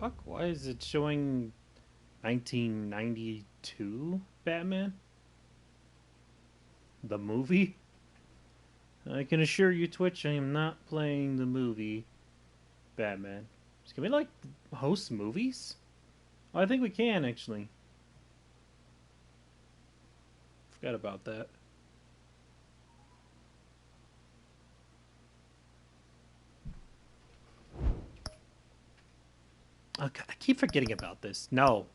fuck? Why is it showing 1992 Batman? The movie? I can assure you, Twitch, I am not playing the movie Batman. Can we, like, host movies? Oh, I think we can, actually. Forgot about that. Okay, I keep forgetting about this. No.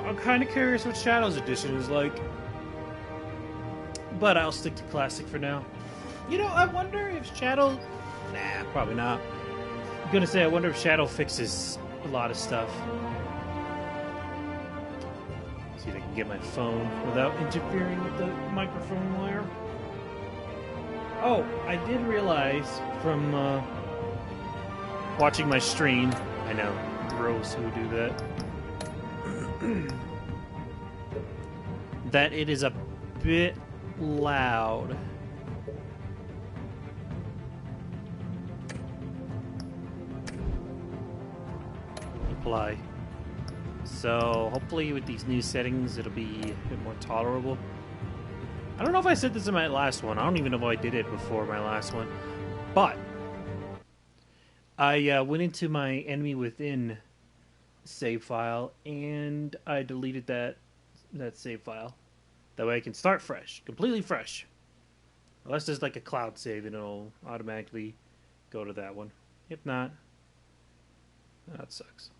I'm kind of curious what Shadows Edition is like. But I'll stick to Classic for now. You know, I wonder if Shadow... Nah, probably not. I'm gonna say, I wonder if Shadow fixes a lot of stuff. See if I can get my phone without interfering with the microphone wire. Oh, I did realize from watching my stream... I know, gross who do that. That it is a bit loud. Apply. So hopefully with these new settings it'll be a bit more tolerable. I don't know if I said this in my last one. I don't even know if I did it before my last one. But I went into my Enemy Within save file and I deleted that save file. That way I can start fresh, completely fresh. Unless there's like a cloud save and it'll automatically go to that one. If not, that sucks.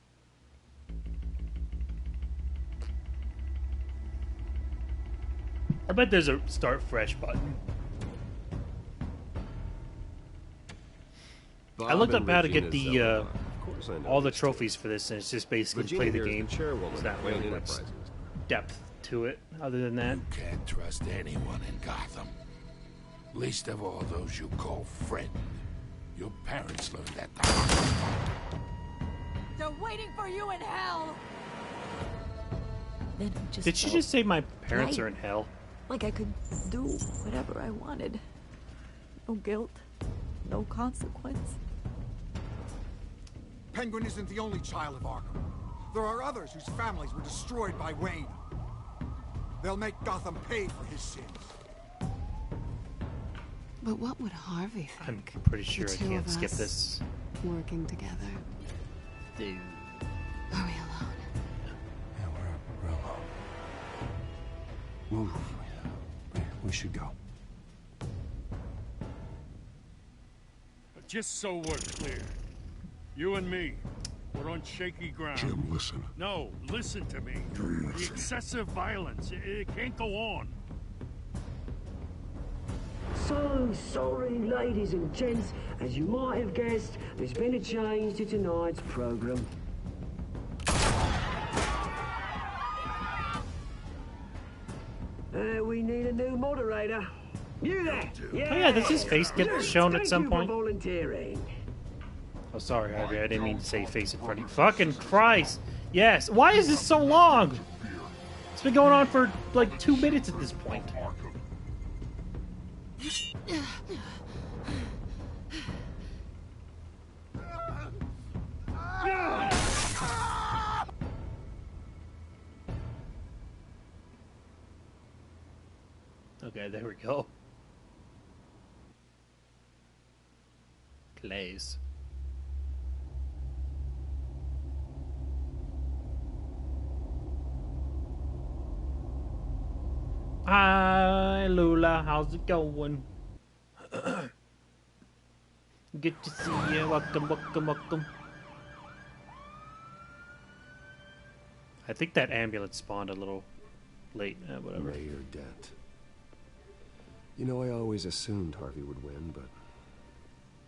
I bet there's a start fresh button. I looked up how to get the all the trophies for this, and it's just basically play the game. It's not really much depth to it, other than that. You can't trust anyone in Gotham. Least of all those you call friend. Your parents learned that the hard way. They're waiting for you in hell! Then just Did she just say my parents are in hell? Like I could do whatever I wanted. No guilt, no consequence. Penguin isn't the only child of Arkham. There are others whose families were destroyed by Wayne. They'll make Gotham pay for his sins. But what would Harvey think? I'm pretty sure The I two can't of skip us this. Working together. Are we alone? Yeah, we're alone. We should go. Just so we're clear, you and me, we're on shaky ground. Jim, listen. No, listen to me. Jim, The listen. excessive violence, it can't go on. So sorry, ladies and gents. As you might have guessed, there's been a change to tonight's program. We need a new moderator. You there? Yeah. Oh yeah, does his face get shown at some point? Volunteering. Oh, sorry, Harvey. I didn't mean to say face in front of you. Fucking Christ! Yes. Why is this so long? It's been going on for like 2 minutes at this point. Okay, there we go. Plays. Hi, Lula. How's it going? Good to see you. Welcome, welcome, welcome. I think that ambulance spawned a little late. Whatever. Lay your debt. You know, I always assumed Harvey would win, but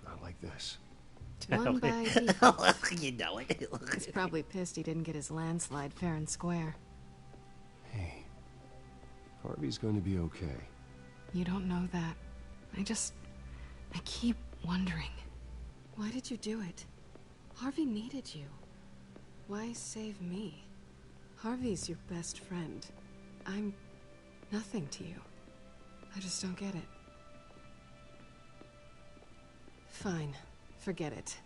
not like this. Won by default. You know it. He's probably pissed he didn't get his landslide fair and square. Hey, Harvey's going to be okay. You don't know that. I keep wondering. Why did you do it? Harvey needed you. Why save me? Harvey's your best friend. I'm nothing to you. I just don't get it. Fine. Forget it.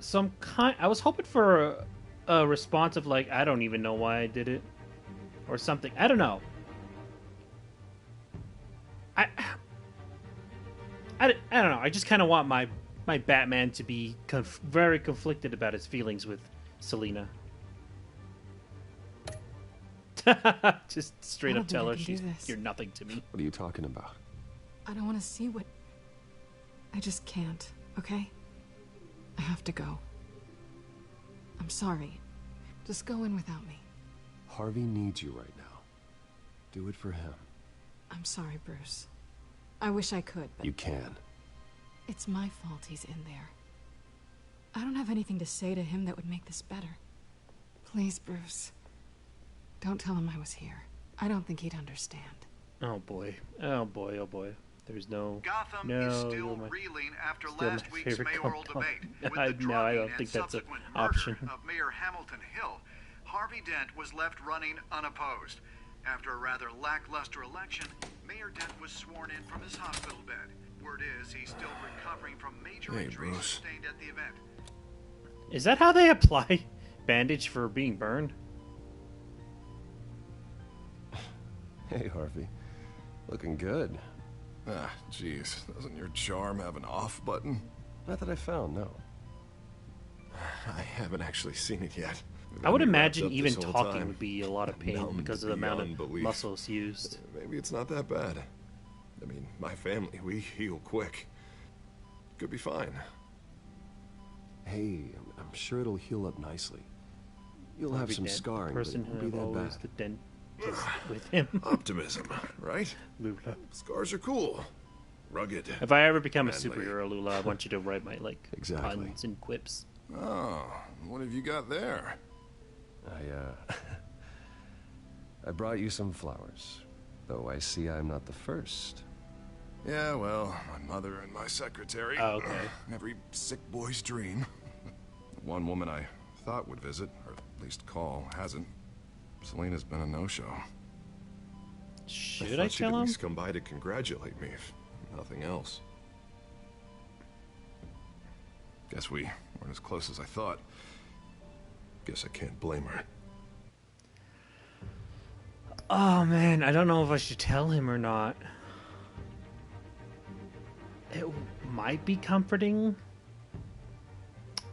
So I was hoping for a response of like, I don't even know why I did it, or something. I don't know. I don't know. I just kind of want my Batman to be very conflicted about his feelings with Selina. Just straight up tell her you're nothing to me. What are you talking about? I don't want to see what... I just can't, okay? I have to go. I'm sorry. Just go in without me. Harvey needs you right now. Do it for him. I'm sorry, Bruce. I wish I could, but... You can. It's my fault he's in there. I don't have anything to say to him that would make this better. Please, Bruce. Don't tell him I was here. I don't think he'd understand. Oh boy. Oh boy, oh boy. There's no... Gotham no, is still reeling after last week's mayoral debate. With the I drugging don't think and that's an subsequent option. murder of Mayor Hamilton Hill, Harvey Dent was left running unopposed. After a rather lackluster election, Mayor Dent was sworn in from his hospital bed. Word is he's still recovering from major injuries sustained at the event. Is that how they apply bandage for being burned? Hey, Harvey. Looking good. Ah, jeez. Doesn't your charm have an off button? Not that I found, no. I haven't actually seen it yet. I would imagine even talking would be a lot of pain because of the amount of muscles used. Maybe it's not that bad. I mean, my family, we heal quick. Could be fine. Hey, I'm sure it'll heal up nicely. You'll have some scarring, but it won't be that bad. The dentist with him. Optimism, right? Lula. Scars are cool. Rugged. If I ever become a manly. superhero, Lula, I want you to write my Exactly. puns and quips. Oh, what have you got there? I brought you some flowers, though I see I'm not the first. Yeah, well, my mother and my secretary. Oh, okay. Every sick boy's dream. One woman I thought would visit, or at least call, hasn't. Selina's been a no-show. Should I she'd tell at him? least come by to congratulate me, if nothing else. Guess we weren't as close as I thought. Guess I can't blame her. Oh man, I don't know if I should tell him or not. It might be comforting.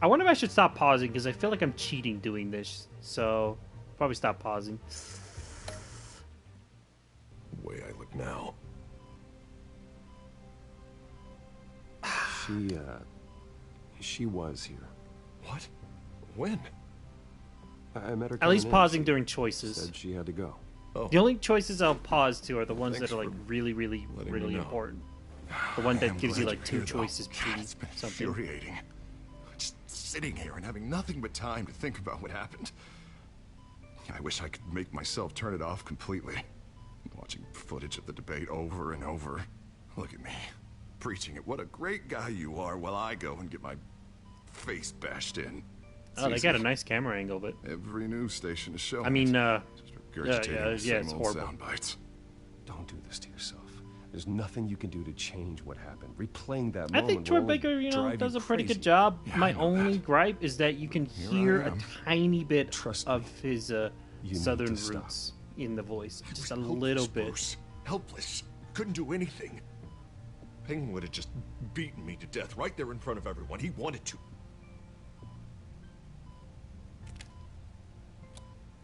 I wonder if I should stop pausing because I feel like I'm cheating doing this. So, probably stop pausing. The way I look now. She was here. What? When? I met her. At least coming in. pausing She during choices. Said she had to go. Oh. The only choices I'll pause to are the ones Thanks that are like for really, really, letting me really know. important. The one that I'm gives you glad like two you're here, though. choices between It's been something. infuriating. Just sitting here and having nothing but time to think about what happened. I wish I could make myself turn it off completely. Watching footage of the debate over and over. Look at me, preaching at what a great guy you are while I go and get my face bashed in. It's Oh, they got a easy. nice camera angle, but Every news station is showing I mean, it. Just regurgitating the same it's old horrible. sound bites. Don't do this to yourself. There's nothing you can do to change what happened. Replaying that I moment think Troy will only Baker, drive does you a pretty crazy. good job. Yeah, My I know only that. gripe is that you can Here hear I a am. tiny bit Trust me. of his You need southern to stop. roots in the voice, I just was a helpless, little bit. Bruce. Helpless. Couldn't do anything. Penguin would have just beaten me to death right there in front of everyone. He wanted to.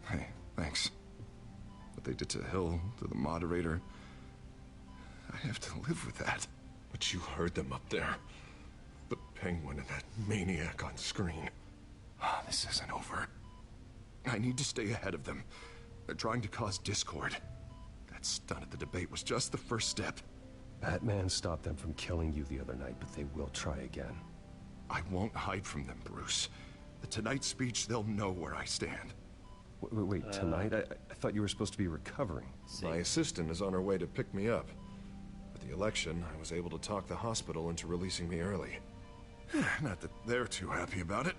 Hey, thanks. What they did to Hill, to the moderator. I have to live with that. But you heard them up there. The Penguin and that maniac on screen. Ah, this isn't over. I need to stay ahead of them. They're trying to cause discord. That stunt at the debate was just the first step. Batman stopped them from killing you the other night, but they will try again. I won't hide from them, Bruce. The Tonight speech, they'll know where I stand. Wait, tonight? I thought you were supposed to be recovering. My assistant is on her way to pick me up. With the election, I was able to talk the hospital into releasing me early. Not that they're too happy about it.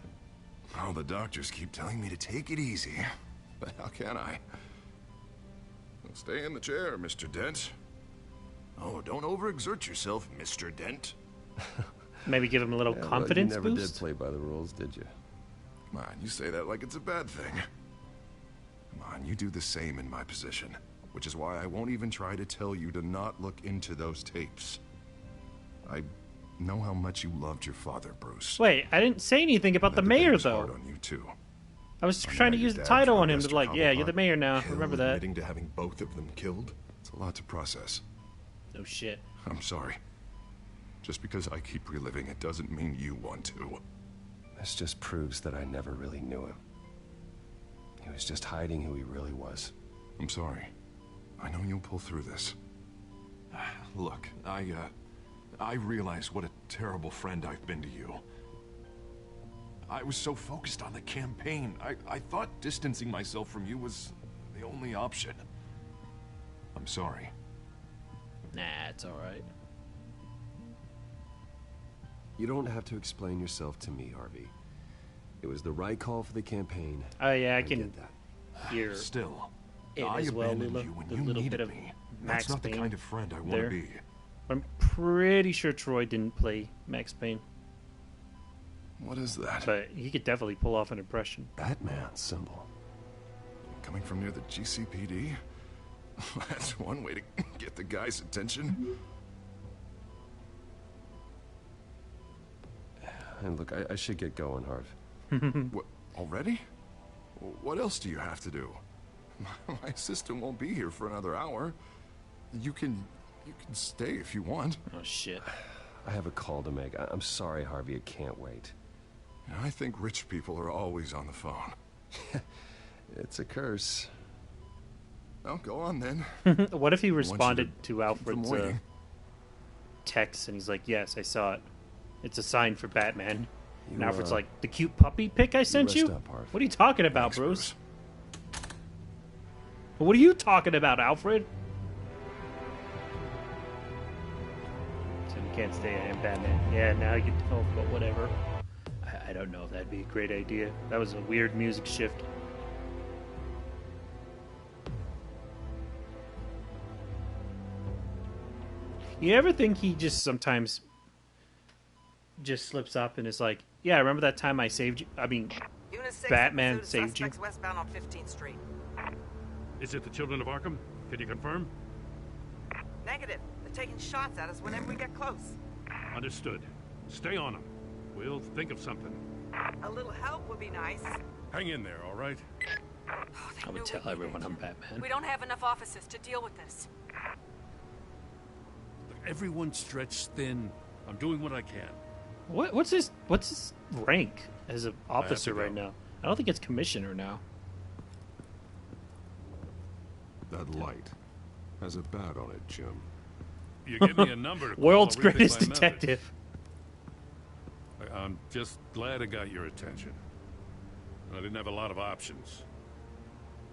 Well, the doctors keep telling me to take it easy. But how can I? Well, stay in the chair, Mr. Dent. Oh, don't overexert yourself, Mr. Dent. Maybe give him a little confidence you never boost. did play by the rules, did you? Come on, you say that like it's a bad thing. Come on, you do the same in my position. Which is why I won't even try to tell you to not look into those tapes. I know how much you loved your father, Bruce. Wait, I didn't say anything about the mayor, though. Hard on you too. I was trying to use the title on him to like, yeah, you're the mayor now. Remember that. Admitting to having both of them killed? It's a lot to process. No shit. I'm sorry. Just because I keep reliving it doesn't mean you want to. This just proves that I never really knew him. He was just hiding who he really was. I'm sorry. I know you'll pull through this. Look, I realize what a terrible friend I've been to you. I was so focused on the campaign. I thought distancing myself from you was the only option. I'm sorry. Nah, it's alright. You don't have to explain yourself to me, Harvey. It was the right call for the campaign. Oh yeah, I get can that. hear Still, it I as well. abandoned you when The you little needed bit of me. Max That's not the Payne kind of friend I want there. to be. I'm pretty sure Troy didn't play Max Payne, What is that? but he could definitely pull off an impression. Batman symbol. Coming from near the GCPD? That's one way to get the guy's attention. And look, I should get going, Harv. What, already? What else do you have to do? My assistant won't be here for another hour. You can stay if you want. Oh shit. I have a call to make. I'm sorry, Harvey, I can't wait. I think rich people are always on the phone. It's a curse. Well, go on then. What if he want you responded to keep them Alfred's waiting. text and he's like, yes, I saw it. It's a sign for Batman. And You, Alfred's like, the cute puppy pic I sent rest you? up, Harv. What are you talking about, Bruce? What are you talking about, Alfred? So you can't stay. I am Batman. Yeah, now you oh, but whatever. I don't know if that'd be a great idea. That was a weird music shift. You ever think he just sometimes just slips up and is like, yeah, remember that time I saved you? I mean, Unit 6 Batman pursuit saved you? suspects westbound on 15th Street. Is it the Children of Arkham? Can you confirm? Negative. They're taking shots at us whenever we get close. Understood. Stay on them. We'll think of something. A little help would be nice. Hang in there, all right? I would tell everyone I'm Batman. We don't have enough officers to deal with this. Everyone's stretched thin. I'm doing what I can. What's his rank as an officer go. right now? I don't think it's commissioner now. That light has a bat on it, Jim. You give me a number to call, World's I'll rethink greatest my methods. detective. I'm just glad I got your attention. I didn't have a lot of options.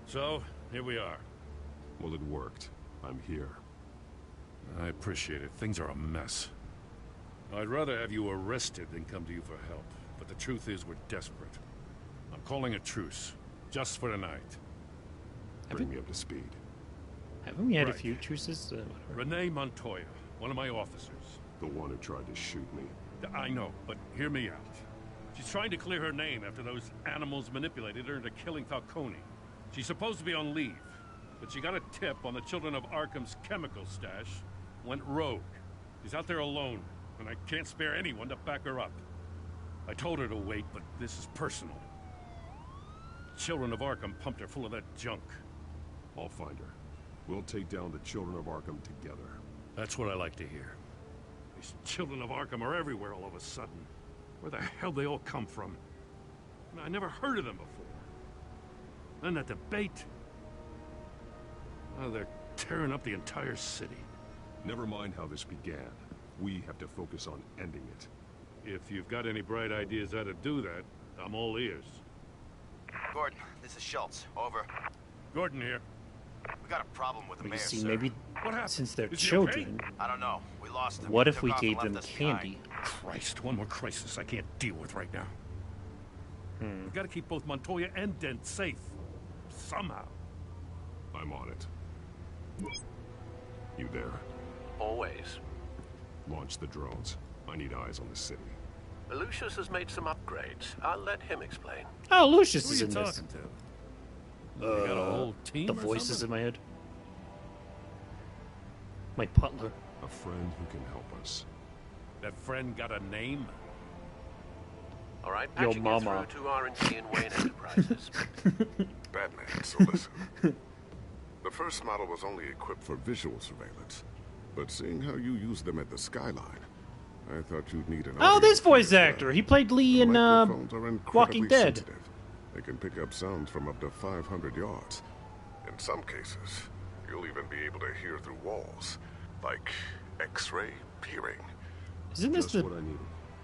So, here we are. Well, it worked. I'm here. I appreciate it. Things are a mess. I'd rather have you arrested than come to you for help. But the truth is, we're desperate. I'm calling a truce. Just for tonight. Bring me up to speed. Haven't we had a Right. few truces? Renee Montoya, one of my officers. The one who tried to shoot me. I know, but hear me out. She's trying to clear her name after those animals manipulated her into killing Falcone. She's supposed to be on leave, but she got a tip on the Children of Arkham's chemical stash, went rogue. She's out there alone, and I can't spare anyone to back her up. I told her to wait, but this is personal. Children of Arkham pumped her full of that junk. I'll find her. We'll take down the Children of Arkham together. That's what I like to hear. These Children of Arkham are everywhere all of a sudden. Where the hell they all come from? I never heard of them before. Then that debate. Oh, they're tearing up the entire city. Never mind how this began. We have to focus on ending it. If you've got any bright ideas how to do that, I'm all ears. Gordon, this is Schultz. Over. Gordon here. We got a problem with the We mayor, see sir. maybe What happened? since they're Is he children. I don't know. We lost him. What He if took we off and gave them left us behind. candy? Christ, one more crisis I can't deal with right now. We gotta keep both Montoya and Dent safe. Somehow. I'm on it. You there? Always. Launch the drones. I need eyes on the city. Lucius has made some upgrades. I'll let him explain. Oh, Lucius Who is are in you this. talking to? You got a whole team The or voices something? in my head. My butler. A friend who can help us. That friend got a name? All right, Yo, patching you mama. through to R&D and Wayne Enterprises. Batman, so listen. The first model was only equipped for visual surveillance. But seeing how you use them at the skyline, I thought you'd need an Oh, audio this voice feed as well. actor. He played Lee in Microphones are incredibly Walking Dead. sensitive. They can pick up sounds from up to 500 yards. In some cases, you'll even be able to hear through walls, like X-ray peering. Isn't this Just the what I needed.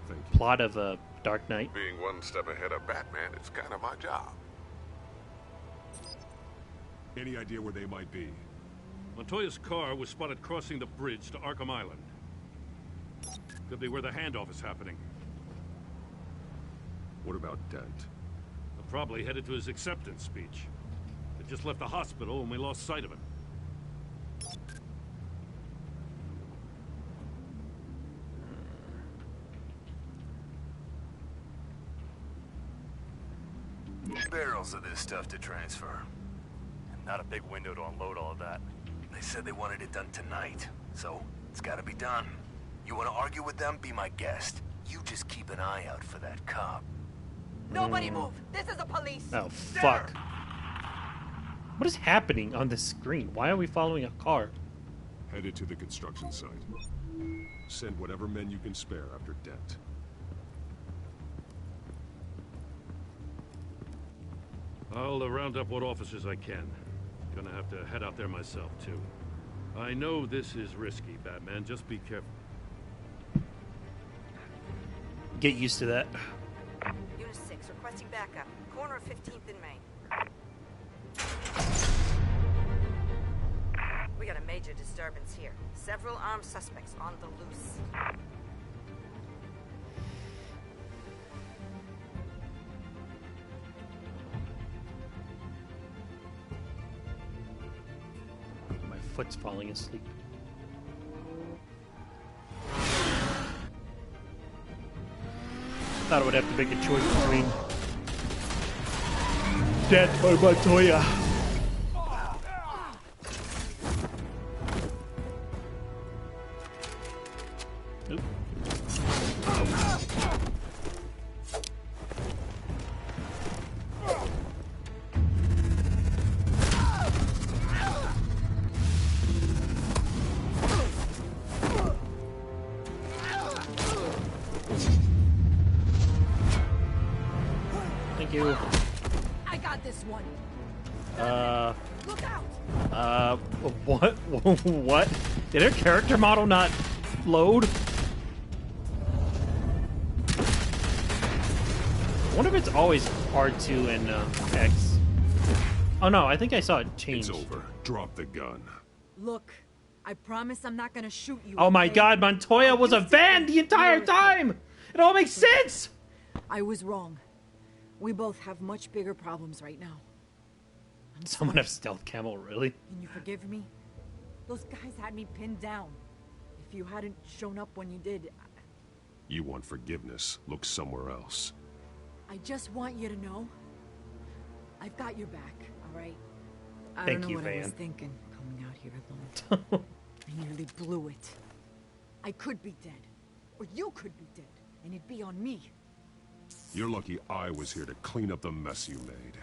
Thank you. plot of Dark Knight? Being one step ahead of Batman is kind of my job. Any idea where they might be? Montoya's car was spotted crossing the bridge to Arkham Island. Could be where the handoff is happening. What about Dent? They're probably headed to his acceptance speech. They just left the hospital and we lost sight of him. Barrels of this stuff to transfer. Not a big window to unload all of that. They said they wanted it done tonight, so it's gotta be done. You wanna argue with them? Be my guest. You just keep an eye out for that cop. Nobody move. This is the police. Oh, fuck. What is happening on the screen? Why are we following a car? Headed to the construction site. Send whatever men you can spare after Dent. I'll round up what officers I can. Gonna have to head out there myself, too. I know this is risky, Batman. Just be careful. Get used to that. Unit 6, requesting backup. Corner of 15th and Main. We got a major disturbance here. Several armed suspects on the loose. My foot's falling asleep. Thought I would have to make a choice between Death or Montoya. Oop. Thank you. I got this one. Look out! What? What? Did her character model not load? I wonder if it's always R2 and X. Oh no, I think I saw it change. It's over. Drop the gun. Look, I promise I'm not gonna shoot you. Oh my okay? god, Montoya was a van the entire time! It all makes sense! I was wrong. We both have much bigger problems right now. Someone have stealth camo, really? Can you forgive me? Those guys had me pinned down. If you hadn't shown up when you did, You want forgiveness. Look somewhere else. I just want you to know I've got your back, all right? I Thank don't know you, what I was Van. thinking coming out here alone. I nearly blew it. I could be dead, or you could be dead, and it'd be on me. You're lucky I was here to clean up the mess you made.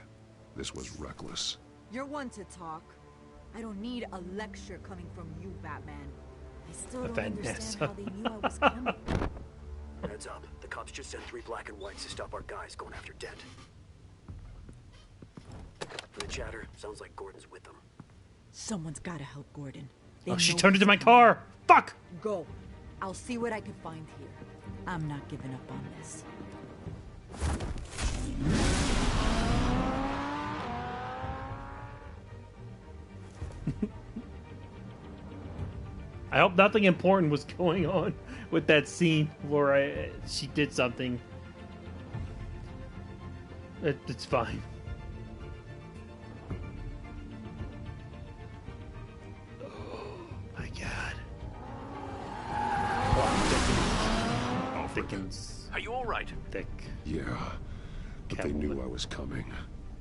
This was reckless. You're one to talk. I don't need a lecture coming from you, Batman. I still don't understand how they knew I was coming. Heads up. The cops just sent 3 black and whites to stop our guys going after Dent. From the chatter, sounds like Gordon's with them. Someone's gotta help Gordon. They Oh, she know turned he's into my coming. car! Fuck! Go. I'll see what I can find here. I'm not giving up on this. I hope nothing important was going on with that scene where she did something. It's fine. Oh my god. Plot thickens. Are you all right? Thick. Yeah, but they knew I was coming.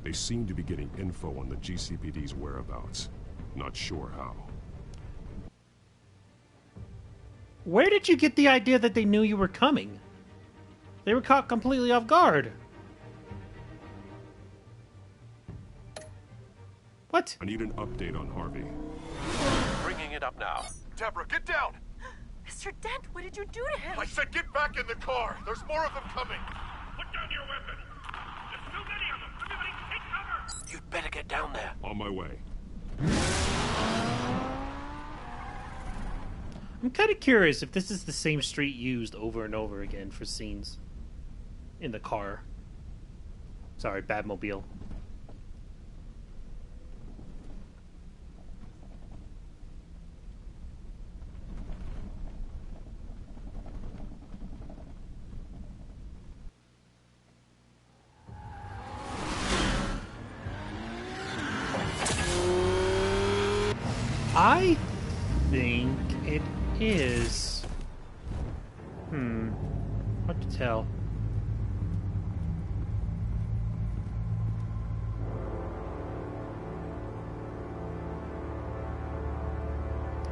They seem to be getting info on the GCPD's whereabouts. Not sure how. Where did you get the idea that they knew you were coming? They were caught completely off guard. What? I need an update on Harvey. Bringing it up now. Deborah, get down! Mr. Dent, what did you do to him? I said get back in the car! There's more of them coming! Put down your weapon! There's too many of them! Everybody take cover! You'd better get down there. On my way. I'm kind of curious if this is the same street used over and over again for scenes. In the car. Sorry, Batmobile. I think it is. Hard to tell.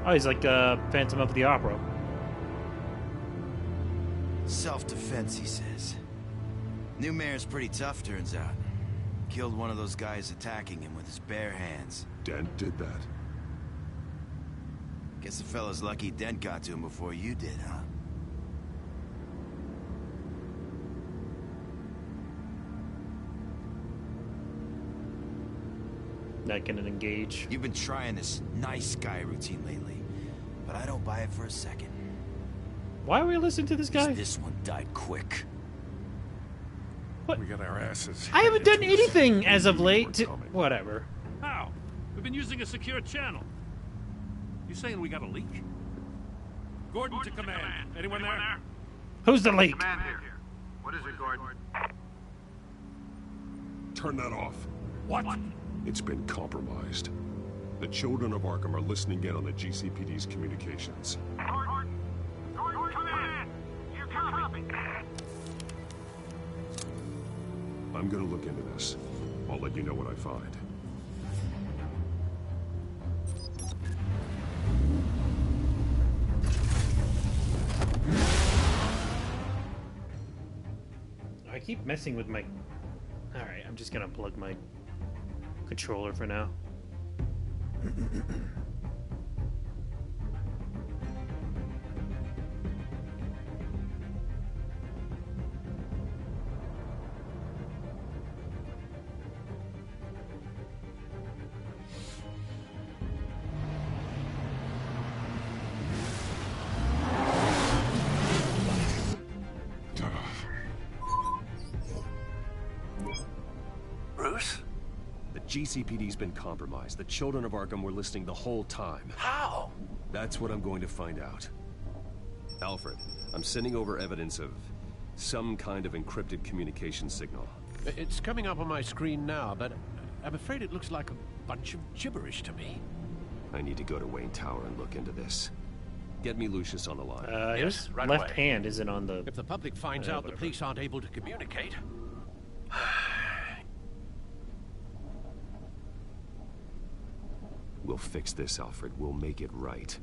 Oh, he's like Phantom of the Opera. Self-defense, he says. New mayor's pretty tough, turns out. Killed one of those guys attacking him with his bare hands. Dent did that. Guess the fella's lucky Dent got to him before you did, huh? Not gonna engage. You've been trying this nice guy routine lately, but I don't buy it for a second. Why are we listening to this guy? This one died quick. What? We got our asses. I haven't done anything as of late to... Whatever. How? We've been using a secure channel. You saying we got a leak? Gordon to command. Anyone there? Who's the leak? Command here. What is it, Gordon? Turn that off. What? It's been compromised. The children of Arkham are listening in on the GCPD's communications. Gordon, command. You copy. I'm gonna look into this. I'll let you know what I find. I keep messing with my... Alright, I'm just gonna unplug my controller for now. Bruce? The GCPD's been compromised. The children of Arkham were listening the whole time. How? That's what I'm going to find out. Alfred, I'm sending over evidence of some kind of encrypted communication signal. It's coming up on my screen now, but I'm afraid it looks like a bunch of gibberish to me. I need to go to Wayne Tower and look into this. Get me Lucius on the line. His right left away. hand isn't on the... If the public finds out the whatever. police aren't able to communicate... We'll fix this, Alfred. We'll make it right.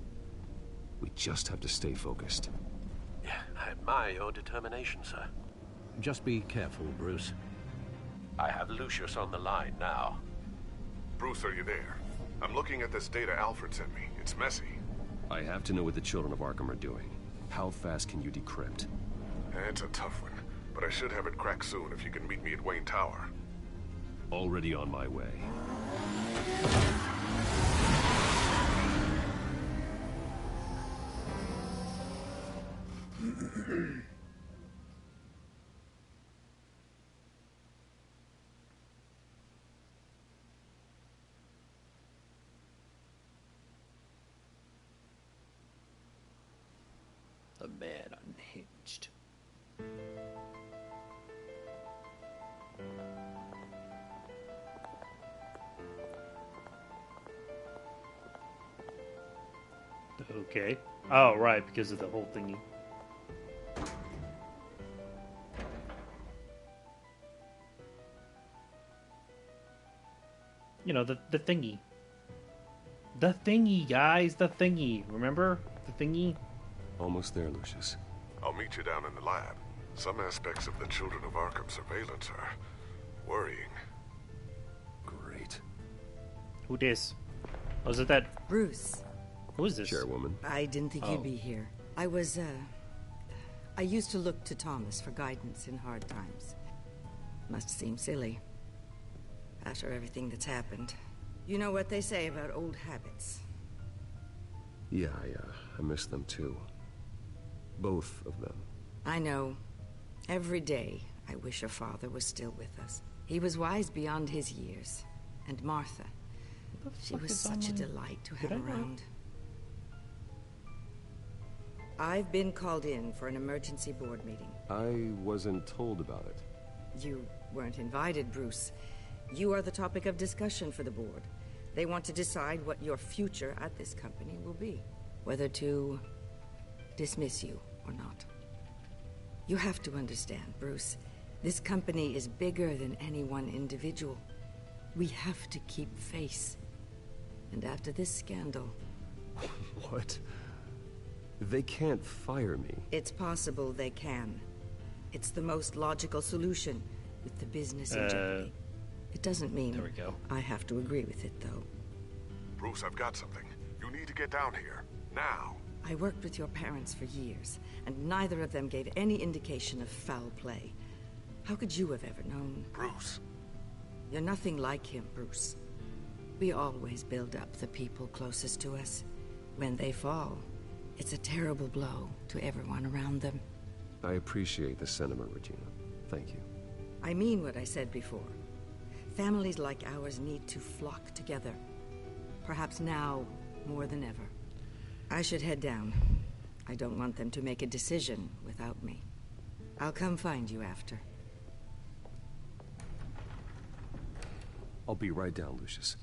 We just have to stay focused. I admire your determination, sir. Just be careful, Bruce. I have Lucius on the line now. Bruce, are you there? I'm looking at this data Alfred sent me. It's messy. I have to know what the children of Arkham are doing. How fast can you decrypt? It's a tough one, but I should have it cracked soon if you can meet me at Wayne Tower. Already on my way. The man unhinged. Okay. Oh, right, because of the whole thingy. You know, the thingy. The thingy, guys, the thingy. Remember? The thingy? Almost there, Lucius. I'll meet you down in the lab. Some aspects of the Children of Arkham surveillance are worrying. Great. Who this? Was it that? Bruce. Who is this? Chairwoman. I didn't think you'd be here. I used to look to Thomas for guidance in hard times. Must seem silly. After everything that's happened. You know what they say about old habits. Yeah, I miss them too. Both of them. I know. Every day, I wish your father was still with us. He was wise beyond his years. And Martha, she was such a delight to have around. I've been called in for an emergency board meeting. I wasn't told about it. You weren't invited, Bruce. You are the topic of discussion for the board. They want to decide what your future at this company will be. Whether to dismiss you or not. You have to understand, Bruce. This company is bigger than any one individual. We have to keep face. And after this scandal... What? They can't fire me. It's possible they can. It's the most logical solution with the business in jeopardy. It doesn't mean there we go. I have to agree with it, though. Bruce, I've got something. You need to get down here. Now. I worked with your parents for years, and neither of them gave any indication of foul play. How could you have ever known? Bruce. You're nothing like him, Bruce. We always build up the people closest to us. When they fall, it's a terrible blow to everyone around them. I appreciate the sentiment, Regina. Thank you. I mean what I said before. Families like ours need to flock together. Perhaps now more than ever. I should head down. I don't want them to make a decision without me. I'll come find you after. I'll be right down, Lucius.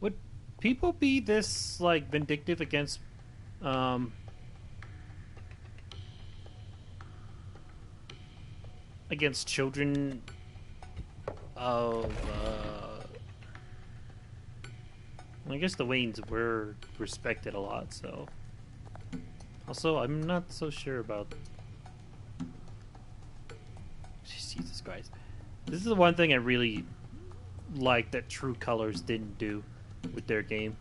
Would people be this, like, vindictive against, against children of, I guess the Waynes were respected a lot, so... Also, I'm not so sure about... Jesus Christ. This is the one thing I really like that True Colors didn't do with their game.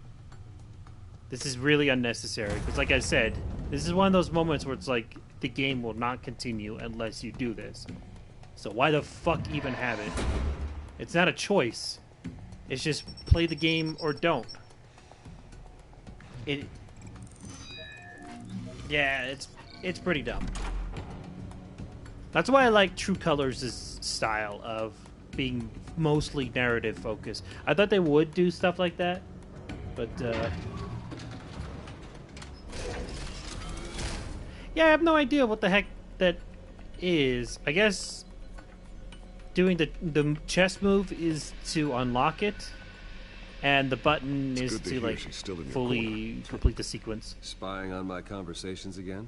This is really unnecessary, because like I said, this is one of those moments where it's like, the game will not continue unless you do this. So why the fuck even have it? It's not a choice. It's just play the game or don't. Yeah, it's pretty dumb. That's why I like True Colors' style of being mostly narrative focused. I thought they would do stuff like that, but yeah, I have no idea what the heck that is. I guess doing the chess move is to unlock it, and the button is to like fully complete the sequence. Spying on my conversations again?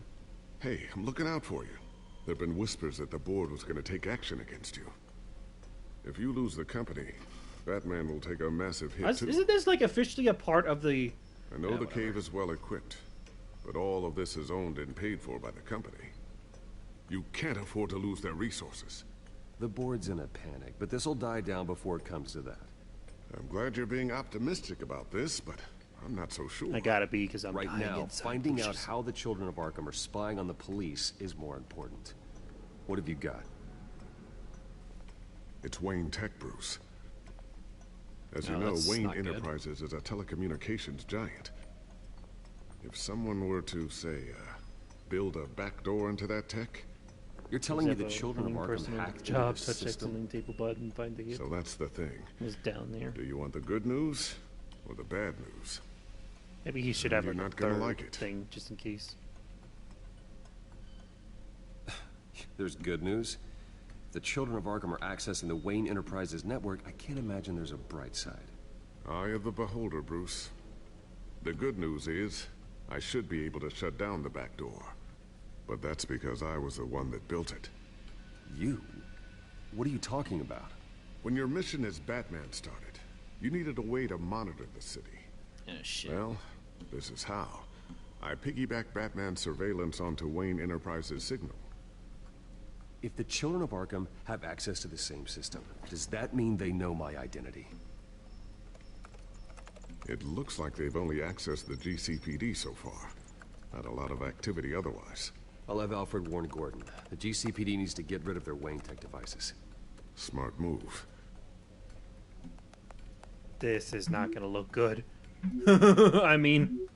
Hey, I'm looking out for you. There have been whispers that the board was going to take action against you. If you lose the company, Batman will take a massive hit too. Isn't this like officially a part of the... I know the cave is well equipped, but all of this is owned and paid for by the company. You can't afford to lose their resources. The board's in a panic, but this'll die down before it comes to that. I'm glad you're being optimistic about this, but I'm not so sure. I gotta be, because I'm right now, finding out how the children of Arkham are spying on the police is more important. What have you got? It's Wayne Tech, Bruce. As you know, Wayne Enterprises is a telecommunications giant. If someone were to, say, build a backdoor into that tech... You're telling me the children of Arkham hacked into the system? Table button, find the hit. So that's the thing. It's down there. Do you want the good news or the bad news? Maybe he should have You're like not a gonna third like it. thing, just in case. There's good news. If the children of Arkham are accessing the Wayne Enterprises network, I can't imagine there's a bright side. Eye of the beholder, Bruce. The good news is, I should be able to shut down the back door. But that's because I was the one that built it. You? What are you talking about? When your mission as Batman started, you needed a way to monitor the city. Oh, shit. Well, this is how. I piggybacked Batman's surveillance onto Wayne Enterprises' signal. If the children of Arkham have access to the same system, does that mean they know my identity? It looks like they've only accessed the GCPD so far. Not a lot of activity otherwise. I'll have Alfred warn Gordon. The GCPD needs to get rid of their Wayne Tech devices. Smart move. This is not gonna look good. I mean...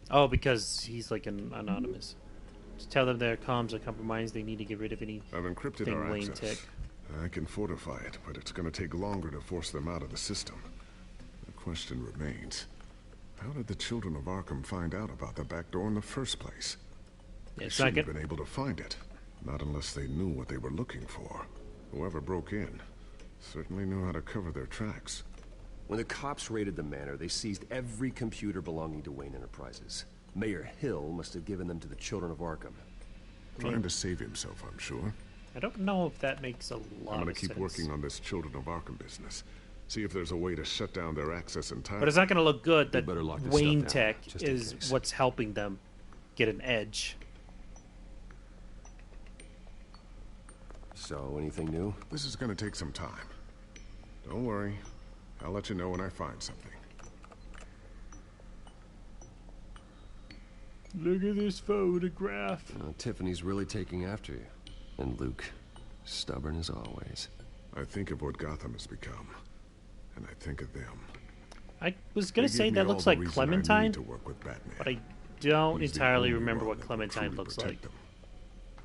Oh, because he's like an anonymous. To tell them their comms are compromised, they need to get rid of any I've encrypted our Wayne access. Tech. I can fortify it, but it's going to take longer to force them out of the system. The question remains, how did the children of Arkham find out about the back door in the first place? They shouldn't have been able to find it. Not unless they knew what they were looking for. Whoever broke in certainly knew how to cover their tracks. When the cops raided the manor, they seized every computer belonging to Wayne Enterprises. Mayor Hill must have given them to the children of Arkham. Trying to save himself, I'm sure. I don't know if that makes a lot of sense. I'm gonna keep working on this Children of Arkham business. See if there's a way to shut down their access entirely. But it's not going to look good that lock this Wayne stuff down, Tech just in is case. what's helping them get an edge. So, anything new? This is gonna take some time. Don't worry. I'll let you know when I find something. Look at this photograph. Tiffany's really taking after you. And Luke, stubborn as always. I think of what Gotham has become, and I think of them. I was going to They say gave me that all looks the like reason I Clementine, need to work with Batman. but I don't He's the entirely only remember one what that will Clementine truly looks like. protect them.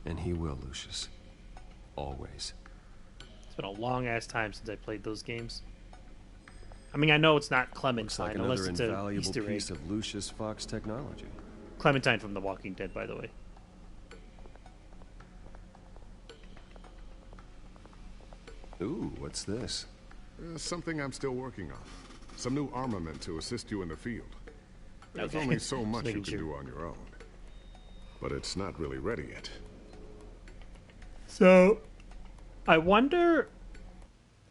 And he will, Lucius. Always. It's been a long-ass time since I played those games. I mean, I know it's not Looks Clementine, like unless another it's an invaluable Easter egg. piece of Lucius Fox technology. Clementine from The Walking Dead, by the way. Ooh, what's this? Something I'm still working on. Some new armament to assist you in the field. There's Okay. only so Just much you making can sure. do on your own. But it's not really ready yet. So, I wonder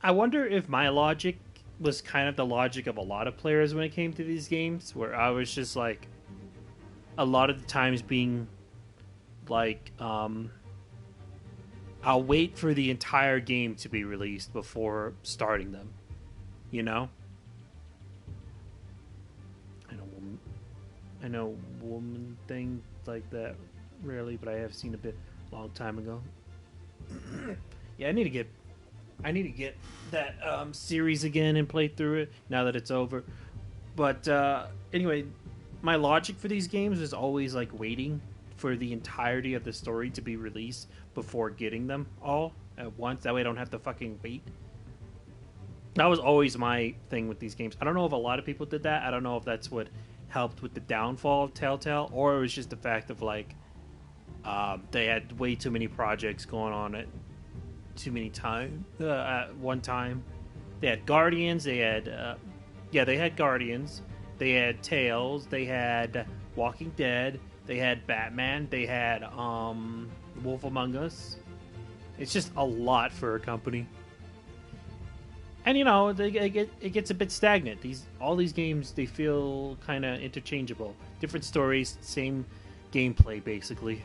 if my logic was kind of the logic of a lot of players when it came to these games, where I was just like, a lot of the times being like, I'll wait for the entire game to be released before starting them, you know? I know woman thing like that rarely, but I have seen a bit long time ago. Yeah, I need to get that series again and play through it now that it's over. But anyway, my logic for these games is always like waiting for the entirety of the story to be released before getting them all at once. That way I don't have to fucking wait. That was always my thing with these games. I don't know if a lot of people did that. I don't know if that's what helped with the downfall of Telltale, or it was just the fact of like they had way too many projects going on at too many time at one time. They had Guardians. They had they had Guardians. They had Tales. They had Walking Dead. They had Batman. They had Wolf Among Us. It's just a lot for a company. And you know, it gets a bit stagnant. All these games, they feel kind of interchangeable. Different stories, same gameplay, basically.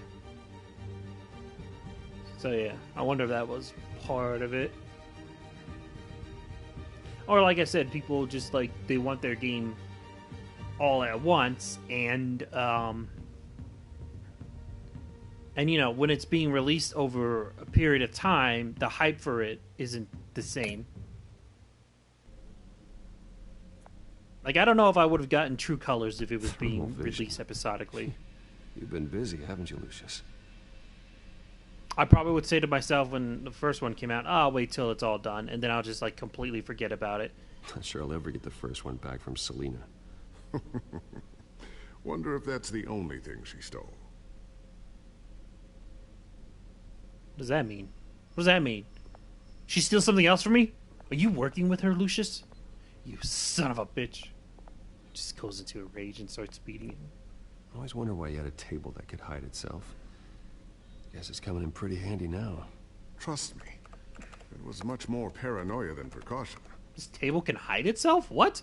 So yeah, I wonder if that was part of it. Or like I said, people just like they want their game all at once, and you know, when it's being released over a period of time, the hype for it isn't the same. Like, I don't know if I would have gotten True Colors if it was being released episodically. You've been busy, haven't you, Lucius? I probably would say to myself when the first one came out, oh, I'll wait till it's all done, and then I'll just, like, completely forget about it. Not sure I'll ever get the first one back from Selena. Wonder if that's the only thing she stole. What does that mean? What does that mean? She steals something else from me? Are you working with her, Lucius? You son of a bitch. Just goes into a rage and starts beating him. I always wonder why you had a table that could hide itself. Guess it's coming in pretty handy now. Trust me, it was much more paranoia than precaution. This table can hide itself? What?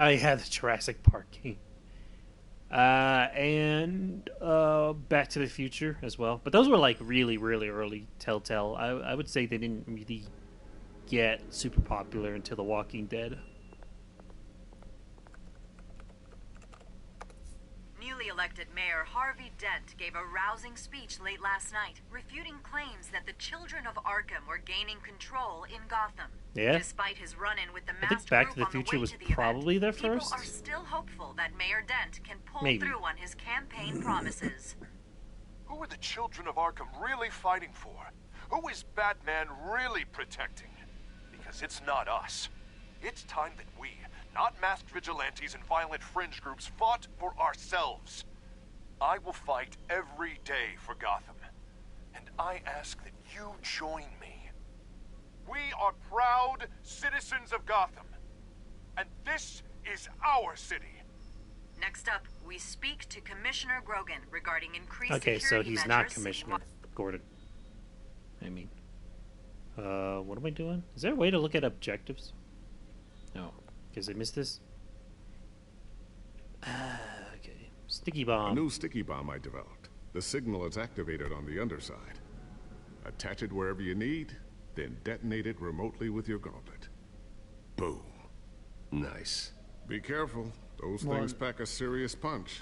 I had the Jurassic Park game. And Back to the Future as well. But those were like really, really early Telltale. I would say they didn't really get super popular until The Walking Dead. Newly elected Mayor Harvey Dent gave a rousing speech late last night, refuting claims that the children of Arkham were gaining control in Gotham. Yeah. Despite his run-in with the I think masked Back group to the on the Future way was to the probably their event, first. people are still hopeful that Mayor Dent can pull Maybe. through on his campaign promises. Who are the children of Arkham really fighting for? Who is Batman really protecting? Because it's not us. It's time that we, not masked vigilantes and violent fringe groups, fought for ourselves. I will fight every day for Gotham. And I ask that you join me. We are proud citizens of Gotham. And this is our city. Next up, we speak to Commissioner Grogan regarding increased Okay, so security he's measures not in Commissioner Gordon. I mean, what am I doing? Is there a way to look at objectives? No, because I missed this. Okay, sticky A bomb. new sticky bomb I developed. The signal is activated on the underside. Attach it wherever you need, then detonate it remotely with your gauntlet. Boom. Nice. Be careful. Those things pack a serious punch.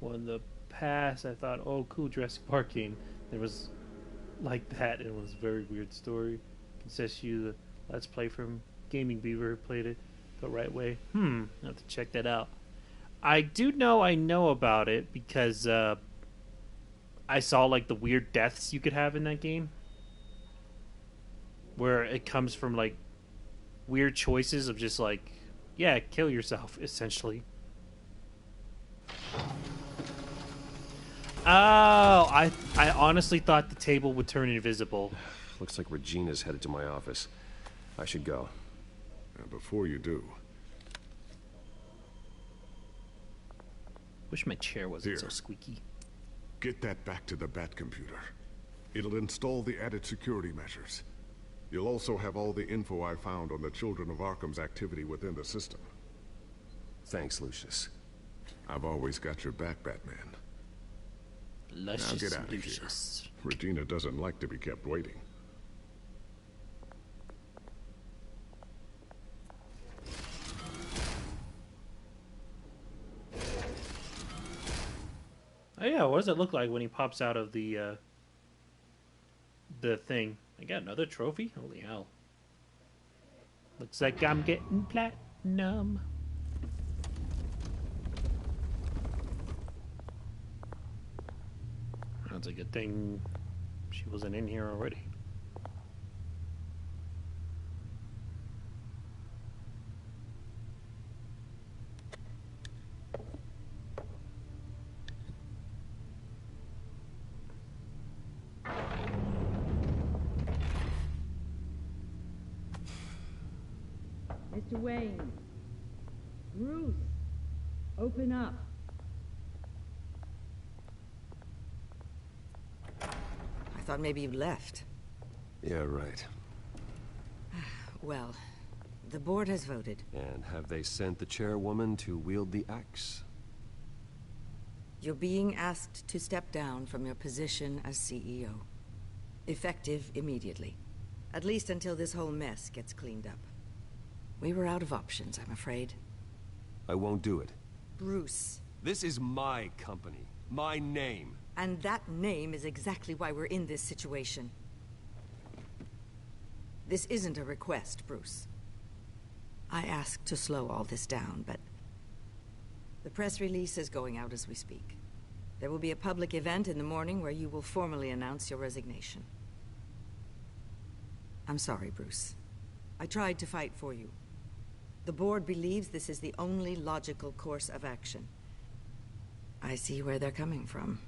Well, in the past, I thought, oh, cool, Jurassic Park game. There was like that. It was a very weird story. It says you the Let's Play from Gaming Beaver who played it the right way. I have to check that out. I do know I know about it because I saw like the weird deaths you could have in that game, where it comes from like weird choices of just like, yeah, kill yourself essentially. Oh, I honestly thought the table would turn invisible. Looks like Regina's headed to my office. I should go. And before you do... Wish my chair wasn't so Here. squeaky. Get that back to the Bat computer. It'll install the added security measures. You'll also have all the info I found on the Children of Arkham's activity within the system. Thanks, Lucius. I've always got your back, Batman. Now Luscious get out of Lucius. here. Regina doesn't like to be kept waiting. Oh yeah, what does it look like when he pops out of the thing? I got another trophy? Holy hell. Looks like I'm getting platinum. That's a good thing she wasn't in here already. Mr. Wayne. Bruce. Open up. I thought maybe you left. Yeah, right. Well, the board has voted. And have they sent the chairwoman to wield the axe? You're being asked to step down from your position as CEO. Effective immediately. At least until this whole mess gets cleaned up. We were out of options, I'm afraid. I won't do it. Bruce. This is my company. My name. And that name is exactly why we're in this situation. This isn't a request, Bruce. I asked to slow all this down, but... the press release is going out as we speak. There will be a public event in the morning where you will formally announce your resignation. I'm sorry, Bruce. I tried to fight for you. The board believes this is the only logical course of action. I see where they're coming from.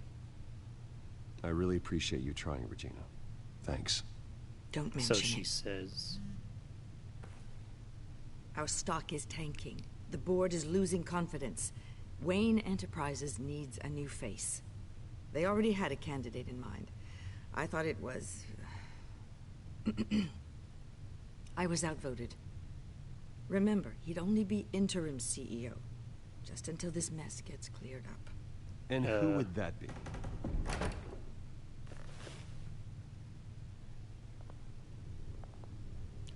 I really appreciate you trying, Regina. Thanks. Don't mention it. So she says. Our stock is tanking. The board is losing confidence. Wayne Enterprises needs a new face. They already had a candidate in mind. I thought it was... I was outvoted. Remember, he'd only be interim CEO, just until this mess gets cleared up. And who would that be?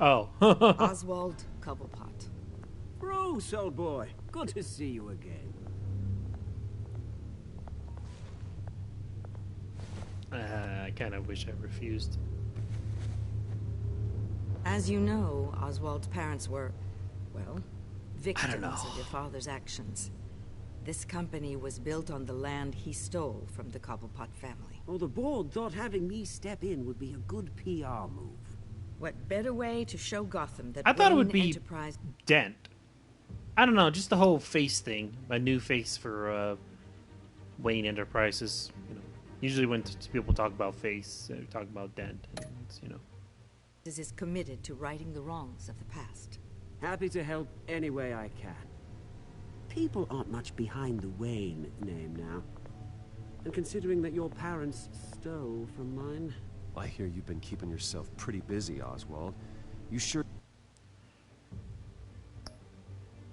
Oh. Oswald Cobblepot. Bruce, old boy. Good to see you again. I kind of wish I refused. As you know, Oswald's parents were, well, victims of your father's actions. This company was built on the land he stole from the Cobblepot family. Well, the board thought having me step in would be a good PR move. What better way to show Gotham that I thought it would Wayne be Enterprise... Dent. I don't know, just the whole face thing. A new face for Wayne Enterprises. You know, usually when people talk about face, they talk about Dent. And it's, you know. is committed to righting the wrongs of the past. Happy to help any way I can. People aren't much behind the Wayne name now. And considering that your parents stole from mine... I hear you've been keeping yourself pretty busy, Oswald. You sure...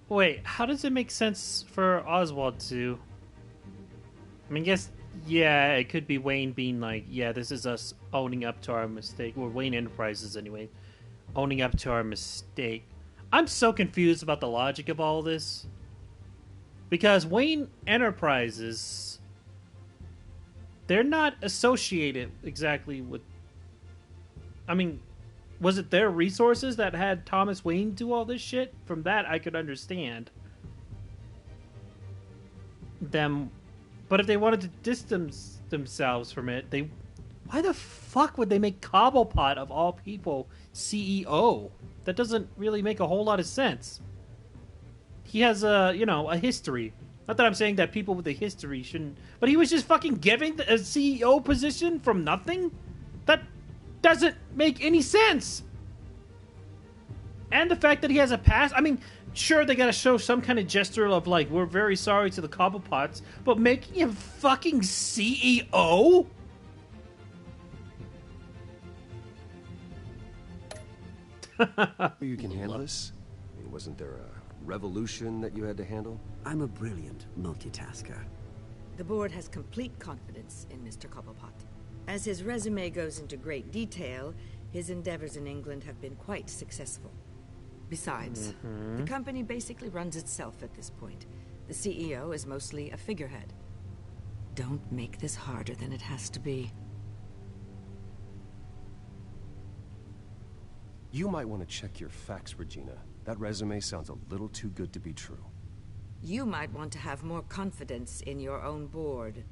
Wait, how does it make sense for Oswald to... I mean, yes, yeah, it could be Wayne being like, yeah, this is us owning up to our mistake. Or Wayne Enterprises, anyway. Owning up to our mistake. I'm so confused about the logic of all this. Because Wayne Enterprises... They're not associated exactly with... I mean, was it their resources that had Thomas Wayne do all this shit? From that, I could understand them. But if they wanted to distance themselves from it, they... Why the fuck would they make Cobblepot, of all people, CEO? That doesn't really make a whole lot of sense. He has a, you know, a history. Not that I'm saying that people with a history shouldn't... But he was just fucking giving a CEO position from nothing? That doesn't make any sense. And the fact that he has a past... I mean, sure, they gotta show some kind of gesture of, like, we're very sorry to the Cobblepots, but making him fucking CEO? You can handle this? I mean, wasn't there a revolution that you had to handle? I'm a brilliant multitasker. The board has complete confidence in Mr. Cobblepot. As his resume goes into great detail, his endeavors in England have been quite successful. Besides, the company basically runs itself at this point. The CEO is mostly a figurehead. Don't make this harder than it has to be. You might want to check your facts, Regina. That resume sounds a little too good to be true. You might want to have more confidence in your own board.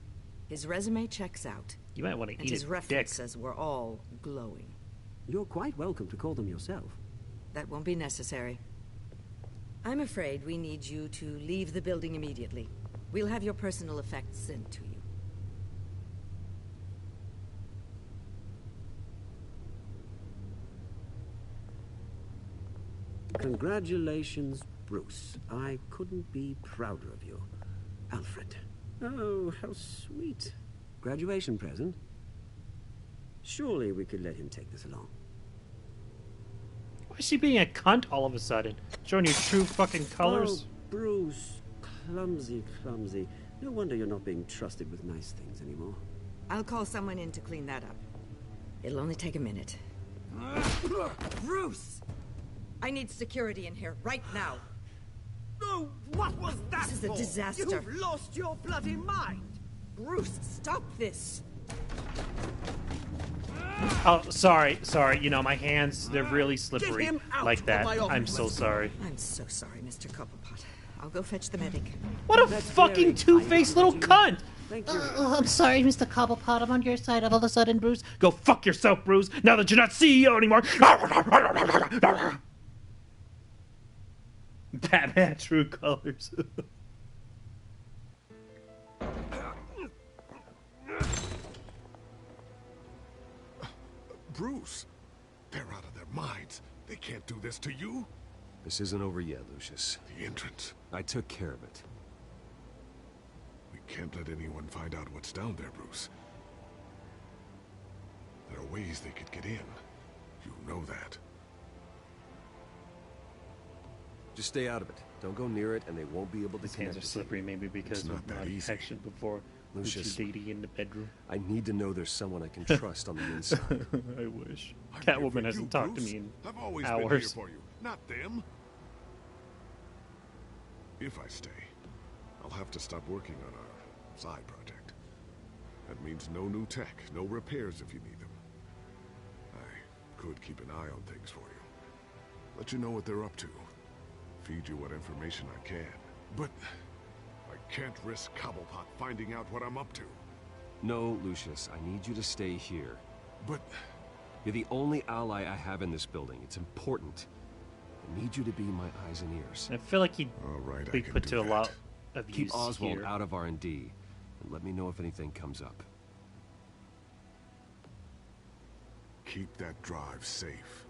His resume checks out. You might want to and eat his a references were all glowing. You're quite welcome to call them yourself. That won't be necessary. I'm afraid we need you to leave the building immediately. We'll have your personal effects sent to you. Congratulations, Bruce. I couldn't be prouder of you. Alfred. Oh, how sweet. Graduation present? Surely we could let him take this along. Why is she being a cunt all of a sudden? Showing your true fucking colors? Oh, Bruce. Clumsy, clumsy. No wonder you're not being trusted with nice things anymore. I'll call someone in to clean that up. It'll only take a minute. Bruce! I need security in here, right now. No, what was that? This is a disaster. You've lost your bloody mind. Bruce, stop this. Oh, sorry. You know, my hands, they're really slippery like that. I'm so sorry. I'm so sorry, Mr. Cobblepot. I'll go fetch the medic. What a fucking two-faced little cunt! Thank you. I'm sorry, Mr. Cobblepot. I'm on your side all of a sudden, Bruce. Go fuck yourself, Bruce, now that you're not CEO anymore. Batman true colors. Bruce, they're out of their minds. They can't do this to you. This isn't over yet, Lucius. The entrance. I took care of it. We can't let anyone find out what's down there, Bruce. There are ways they could get in. You know that. Just stay out of it. Don't go near it, and they won't be able to His connect. hands are slippery, maybe because of my action before Lucius, dating in the bedroom. I need to know there's someone I can trust on the inside. I wish. Catwoman hasn't talked to me in I've always hours. been here for you, not them. If I stay, I'll have to stop working on our side project. That means no new tech, no repairs if you need them. I could keep an eye on things for you. Let you know what they're up to. Feed you what information I can. But I can't risk Cobblepot finding out what I'm up to. No, Lucius, I need you to stay here. But you're the only ally I have in this building. It's important. I need you to be my eyes and ears. I feel like he'd be put to a lot of use Keep Oswald here. out of R&D, and let me know if anything comes up. Keep that drive safe.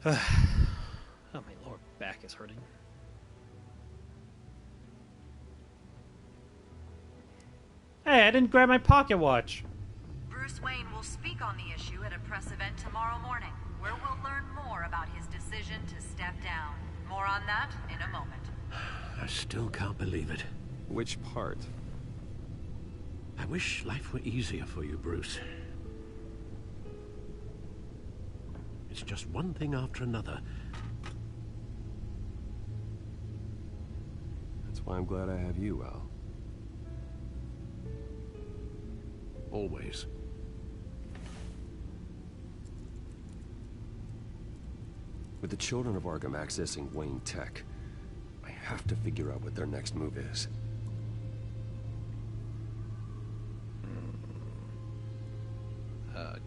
Oh, my lower back is hurting. Hey, I didn't grab my pocket watch. Bruce Wayne will speak on the issue at a press event tomorrow morning, where we'll learn more about his decision to step down. More on that in a moment. I still can't believe it. Which part? I wish life were easier for you, Bruce. It's just one thing after another. That's why I'm glad I have you, Al. Always. With the children of Arkham accessing Wayne Tech, I have to figure out what their next move is.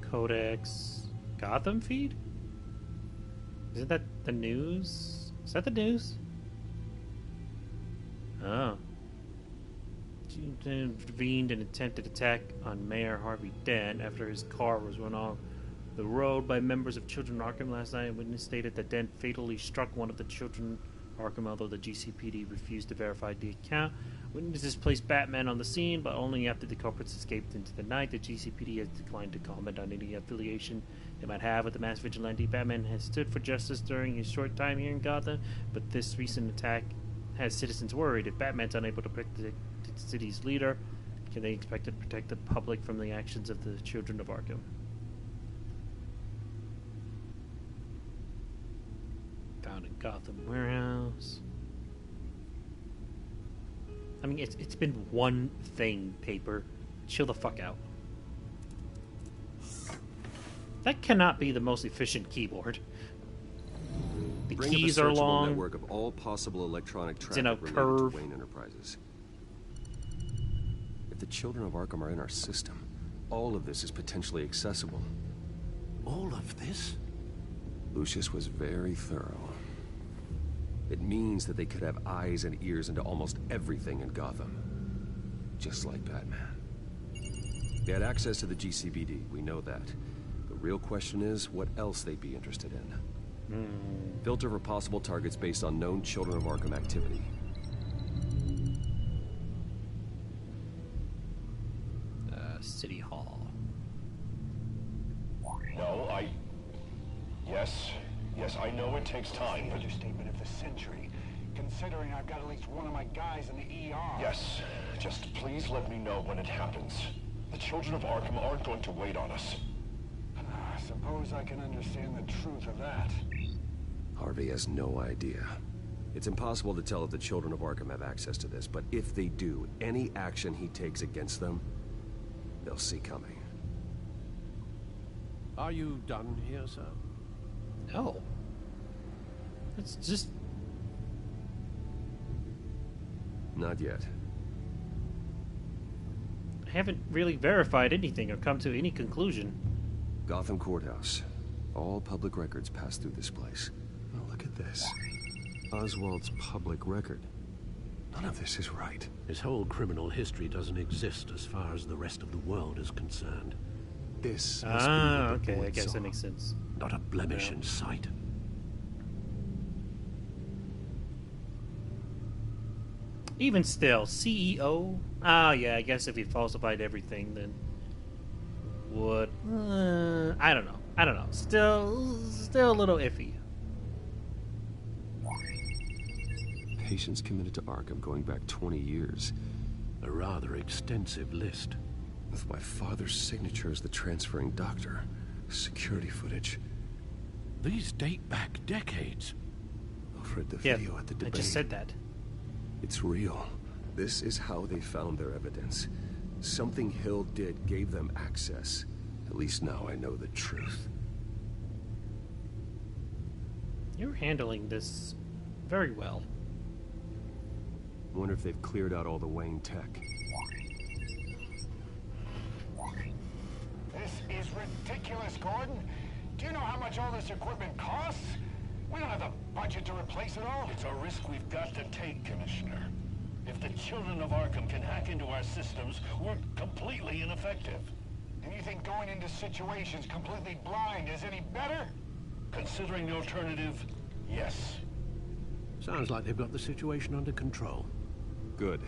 Codex Gotham feed? Isn't that the news? Is that the news? Oh. Intervened an attempted attack on Mayor Harvey Dent after his car was run off the road by members of Children of Arkham last night. Witness stated that Dent fatally struck one of the children of Arkham, although the GCPD refused to verify the account. Witnesses placed Batman on the scene, but only after the culprits escaped into the night. The GCPD has declined to comment on any affiliation they might have with the mass vigilante. Batman has stood for justice during his short time here in Gotham, but this recent attack has citizens worried. If Batman's unable to protect the city's leader, can they expect to protect the public from the actions of the Children of Arkham? Found in Gotham warehouse. I mean, it's been one thing, paper. Chill the fuck out. That cannot be the most efficient keyboard. The Bring keys up a are searchable long. network of all possible electronic It's traffic in a related curve. to Wayne Enterprises. If the Children of Arkham are in our system, all of this is potentially accessible. All of this? Lucius was very thorough. It means that they could have eyes and ears into almost everything in Gotham. Just like Batman. They had access to the GCPD, we know that. The real question is, what else they'd be interested in. Filter for possible targets based on known Children of Arkham activity. City Hall. No, Yes, I know it takes time, but... Understatement of the century, considering I've got at least one of my guys in the ER. Yes, just please let me know when it happens. The Children of Arkham aren't going to wait on us. I suppose I can understand the truth of that. Harvey has no idea. It's impossible to tell if the children of Arkham have access to this, but if they do, any action he takes against them, they'll see coming. Are you done here, sir? No. It's just... Not yet. I haven't really verified anything or come to any conclusion. Gotham Courthouse. All public records pass through this place. Oh, look at this. Oswald's public record. None of this is right. His whole criminal history doesn't exist as far as the rest of the world is concerned. This must be what the board I guess saw. That makes sense. Not a blemish in sight. Even still, CEO? Ah, yeah, I guess if he falsified everything, then would... I don't know. Still a little iffy. Patients committed to Arkham going back 20 years. A rather extensive list. With my father's signature as the transferring doctor. Security footage. These date back decades. Alfred, the video at the debate. I just said that. It's real. This is how they found their evidence. Something Hill did gave them access. At least now I know the truth. You're handling this very well. Wonder if they've cleared out all the Wayne tech. This is ridiculous, Gordon. Do you know how much all this equipment costs? We don't have the budget to replace it all. It's a risk we've got to take, Commissioner. If the children of Arkham can hack into our systems, we're completely ineffective. And you think going into situations completely blind is any better? Considering the alternative, yes. Sounds like they've got the situation under control. Good.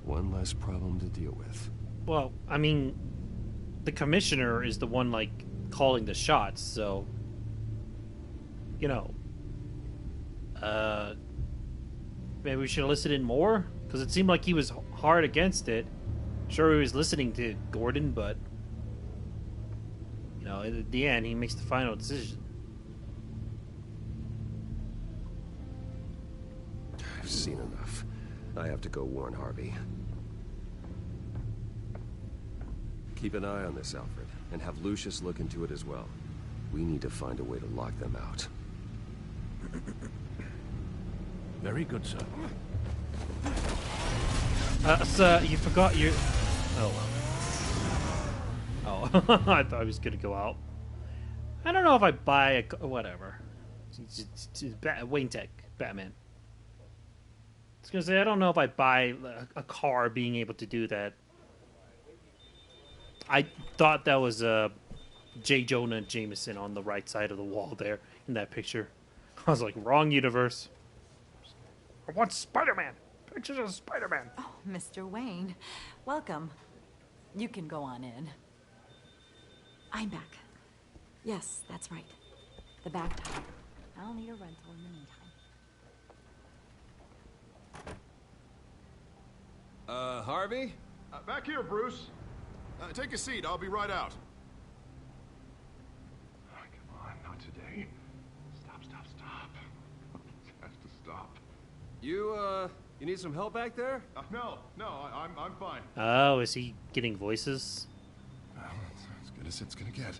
One less problem to deal with. Well, I mean, the commissioner is the one, like, calling the shots, so... You know... Maybe we should have listened in more? Because it seemed like he was hard against it. Sure, he was listening to Gordon, but... You know, at the end, he makes the final decision. I've seen enough. I have to go warn Harvey. Keep an eye on this, Alfred, and have Lucius look into it as well. We need to find a way to lock them out. Very good, sir. Sir, you forgot your... Oh. I thought I was gonna go out. I don't know if I buy a... Whatever. Wayne Tech, Batman. I was gonna say, I don't know if I buy a car being able to do that. I thought that was J. Jonah Jameson on the right side of the wall there in that picture. I was like, wrong universe. I want Spider-Man. Pictures of Spider-Man. Oh, Mr. Wayne. Welcome. You can go on in. I'm back. Yes, that's right. The back tire. I'll need a rental in the meantime. Harvey? Back here, Bruce. Take a seat. I'll be right out. Oh, come on, not today. Stop. It has to stop. You need some help back there? No, I'm fine. Oh, is he getting voices? Well, it's as good as it's gonna get.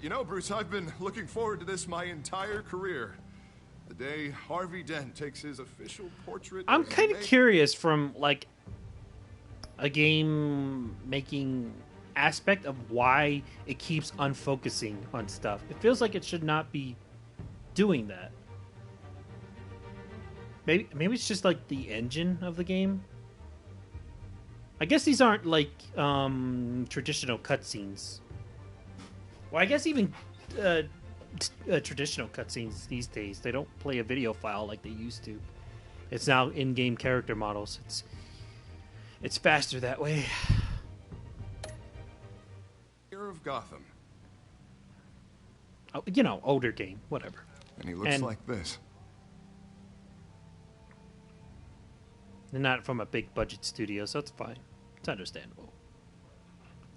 You know, Bruce, I've been looking forward to this my entire career. The day Harvey Dent takes his official portrait. I'm kind of curious from, like, a game-making aspect of why it keeps unfocusing on stuff. It feels like it should not be doing that. Maybe it's just, like, the engine of the game. I guess these aren't, like, traditional cutscenes. Well, I guess even traditional cutscenes these days, they don't play a video file like they used to. It's now in-game character models. It's faster that way. Mayor of Gotham. Oh, you know, older game, whatever. And he looks like this. They're not from a big budget studio, so it's fine. It's understandable.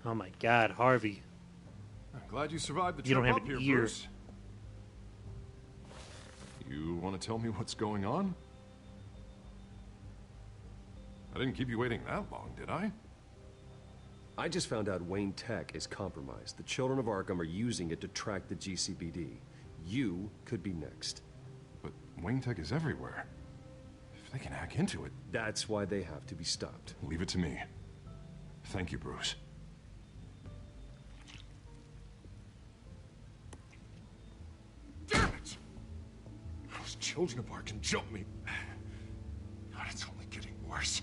Oh my God, Harvey. I'm glad you survived the trip You don't have up an here, ear. Bruce. You want to tell me what's going on? I didn't keep you waiting that long, did I? I just found out Wayne Tech is compromised. The Children of Arkham are using it to track the GCPD. You could be next. But Wayne Tech is everywhere. If they can hack into it... That's why they have to be stopped. Leave it to me. Thank you, Bruce. Damn it! Those Children of Arkham jumped me. God, it's only getting worse.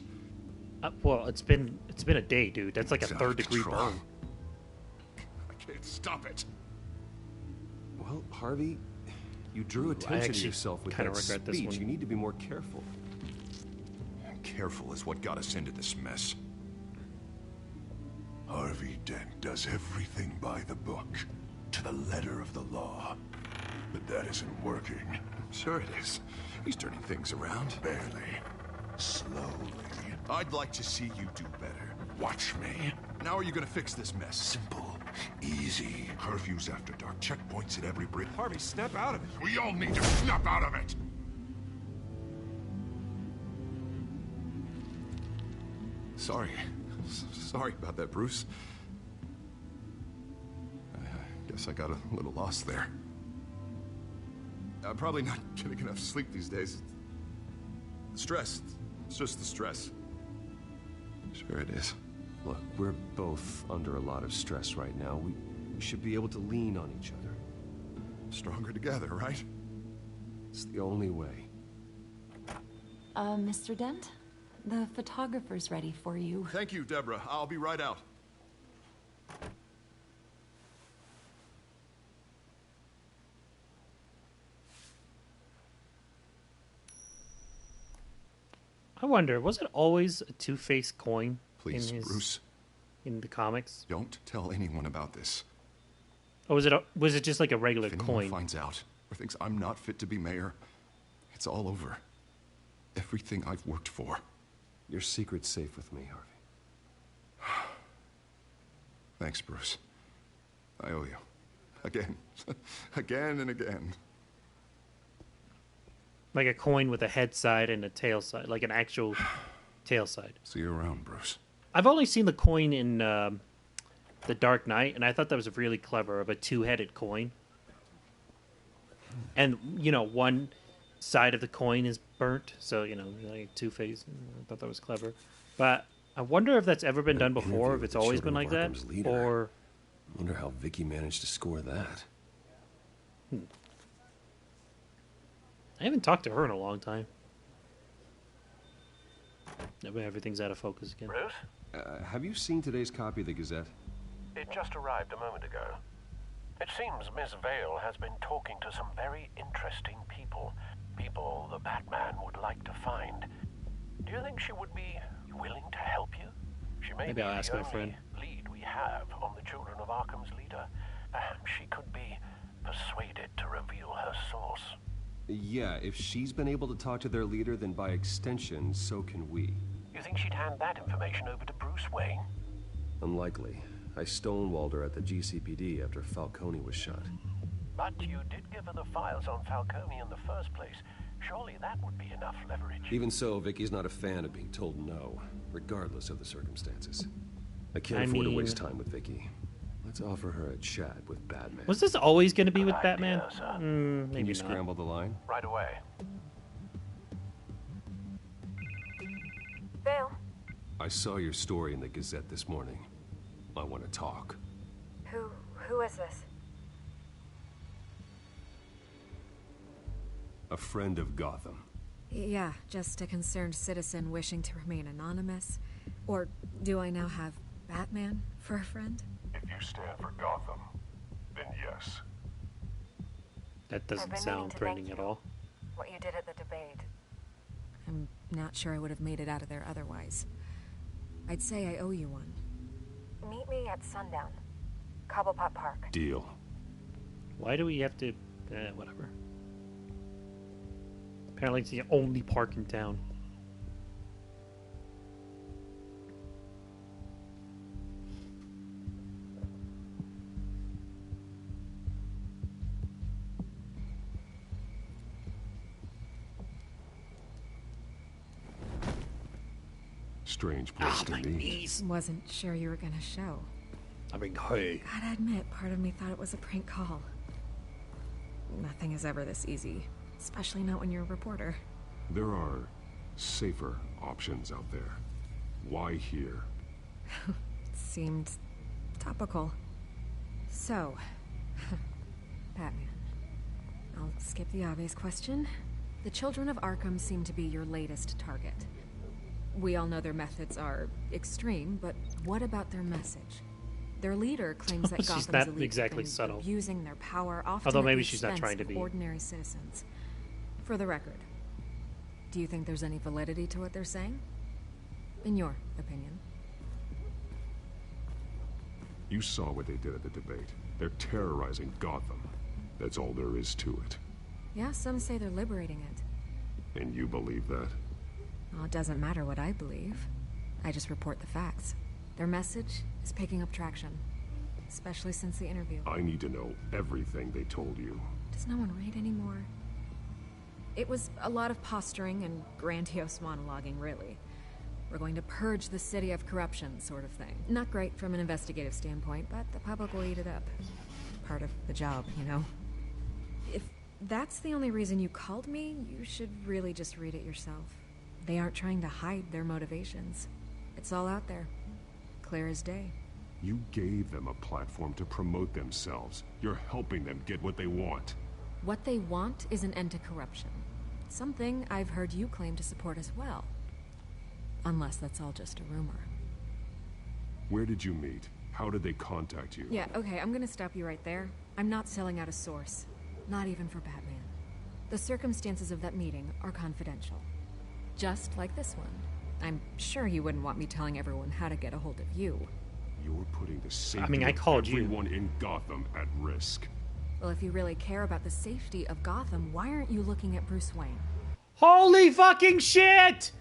Well, it's been a day, dude. That's like a third-degree control. burn. I can't stop it. Well, Harvey, you drew attention to yourself with that speech. You need to be more careful. Careful is what got us into this mess. Harvey Dent does everything by the book, to the letter of the law. But that isn't working. Sure it is. He's turning things around. Barely. Slowly. I'd like to see you do better. Watch me. How are you gonna fix this mess? Simple. Easy. Curfews after dark. Checkpoints at every bridge. Harvey, snap out of it. We all need to snap out of it. Sorry. Sorry about that, Bruce. I guess I got a little lost there. I'm probably not getting enough sleep these days. Stress. It's just the stress. Sure it is. Look, we're both under a lot of stress right now. We should be able to lean on each other. Stronger together, right? It's the only way. Mr. Dent? The photographer's ready for you. Thank you, Deborah. I'll be right out. I wonder, was it always a two-faced coin? Please, Bruce. In the comics? Don't tell anyone about this. Or was it just like a regular if anyone coin? finds out or thinks I'm not fit to be mayor, it's all over. Everything I've worked for. Your secret's safe with me, Harvey. Thanks, Bruce. I owe you. Again. Again and again. Like a coin with a head side and a tail side, like an actual tail side. See you around, Bruce. I've only seen the coin in The Dark Knight, and I thought that was really clever, of a two-headed coin. And, you know, one side of the coin is burnt, so, you know, like two-faced. I thought that was clever. But I wonder if that's ever been done before, if it's always been like that, or... I wonder how Vicky managed to score that. I haven't talked to her in a long time. Everything's out of focus again. Bruce? Have you seen today's copy of the Gazette? It just arrived a moment ago. It seems Miss Vale has been talking to some very interesting people. People the Batman would like to find. Do you think she would be willing to help you? She may Maybe be I'll ask the my friend. only lead we have on the Children of Arkham's leader. Perhaps she could be persuaded to reveal her source. Yeah, if she's been able to talk to their leader, then by extension, so can we. You think she'd hand that information over to Bruce Wayne? Unlikely. I stonewalled her at the GCPD after Falcone was shot. But you did give her the files on Falcone in the first place. Surely that would be enough leverage. Even so, Vicky's not a fan of being told no, regardless of the circumstances. I can't afford to waste time with Vicky. Let's offer her a chat with Batman. Was this always going to be with Batman? Can Maybe you not. scramble the line? Right away. Vale, I saw your story in the Gazette this morning. I want to talk. who is this? A friend of Gotham. Yeah, just a concerned citizen wishing to remain anonymous. Or do I now have Batman for a friend? If you stand for Gotham, then yes. That I've doesn't been sound meaning to threatening thank at you. all. What you did at the debate. I'm not sure I would have made it out of there otherwise. I'd say I owe you one. Meet me at sundown. Cobblepot Park. Deal. Why do we have to... whatever. Apparently it's the only park in town. Strange place to meet. Wasn't sure you were gonna show. I mean, hey. Gotta admit, part of me thought it was a prank call. Nothing is ever this easy, especially not when you're a reporter. There are safer options out there. Why here? Seemed topical. So, Batman. I'll skip the obvious question. The children of Arkham seem to be your latest target. We all know their methods are extreme, but what about their message? Their leader claims that She's Gotham's not elite exactly been subtle. abusing their power, often Although at maybe the she's not expense trying to of be. ordinary citizens. For the record, do you think there's any validity to what they're saying? In your opinion? You saw what they did at the debate. They're terrorizing Gotham. That's all there is to it. Yeah, some say they're liberating it. And you believe that? Well, it doesn't matter what I believe. I just report the facts. Their message is picking up traction, especially since the interview. I need to know everything they told you. Does no one read anymore? It was a lot of posturing and grandiose monologuing, really. We're going to purge the city of corruption, sort of thing. Not great from an investigative standpoint, but the public will eat it up. Part of the job, you know? If that's the only reason you called me, you should really just read it yourself. They aren't trying to hide their motivations. It's all out there. Clear as day. You gave them a platform to promote themselves. You're helping them get what they want. What they want is an end to corruption. Something I've heard you claim to support as well. Unless that's all just a rumor. Where did you meet? How did they contact you? Yeah, okay, I'm gonna stop you right there. I'm not selling out a source. Not even for Batman. The circumstances of that meeting are confidential. Just like this one. I'm sure you wouldn't want me telling everyone how to get a hold of you. You're putting the safety I called of everyone in Gotham at risk. Well, if you really care about the safety of Gotham, why aren't you looking at Bruce Wayne? Holy fucking shit!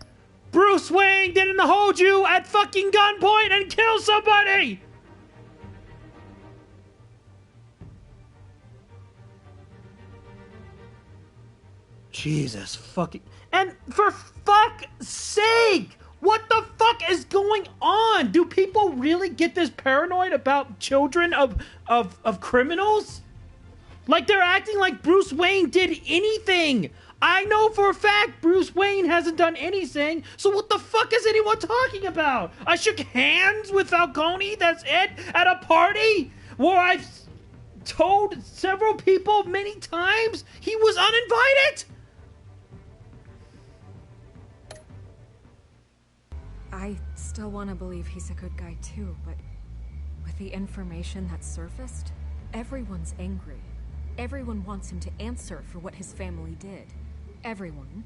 Bruce Wayne didn't hold you at fucking gunpoint and kill somebody! Jesus fucking... And for fuck's sake! What the fuck is going on? Do people really get this paranoid about children of criminals? Like they're acting like Bruce Wayne did anything! I know for a fact Bruce Wayne hasn't done anything, so what the fuck is anyone talking about? I shook hands with Falcone, that's it, at a party where I've told several people many times he was uninvited? I still want to believe he's a good guy too, but with the information that surfaced, everyone's angry. Everyone wants him to answer for what his family did. Everyone,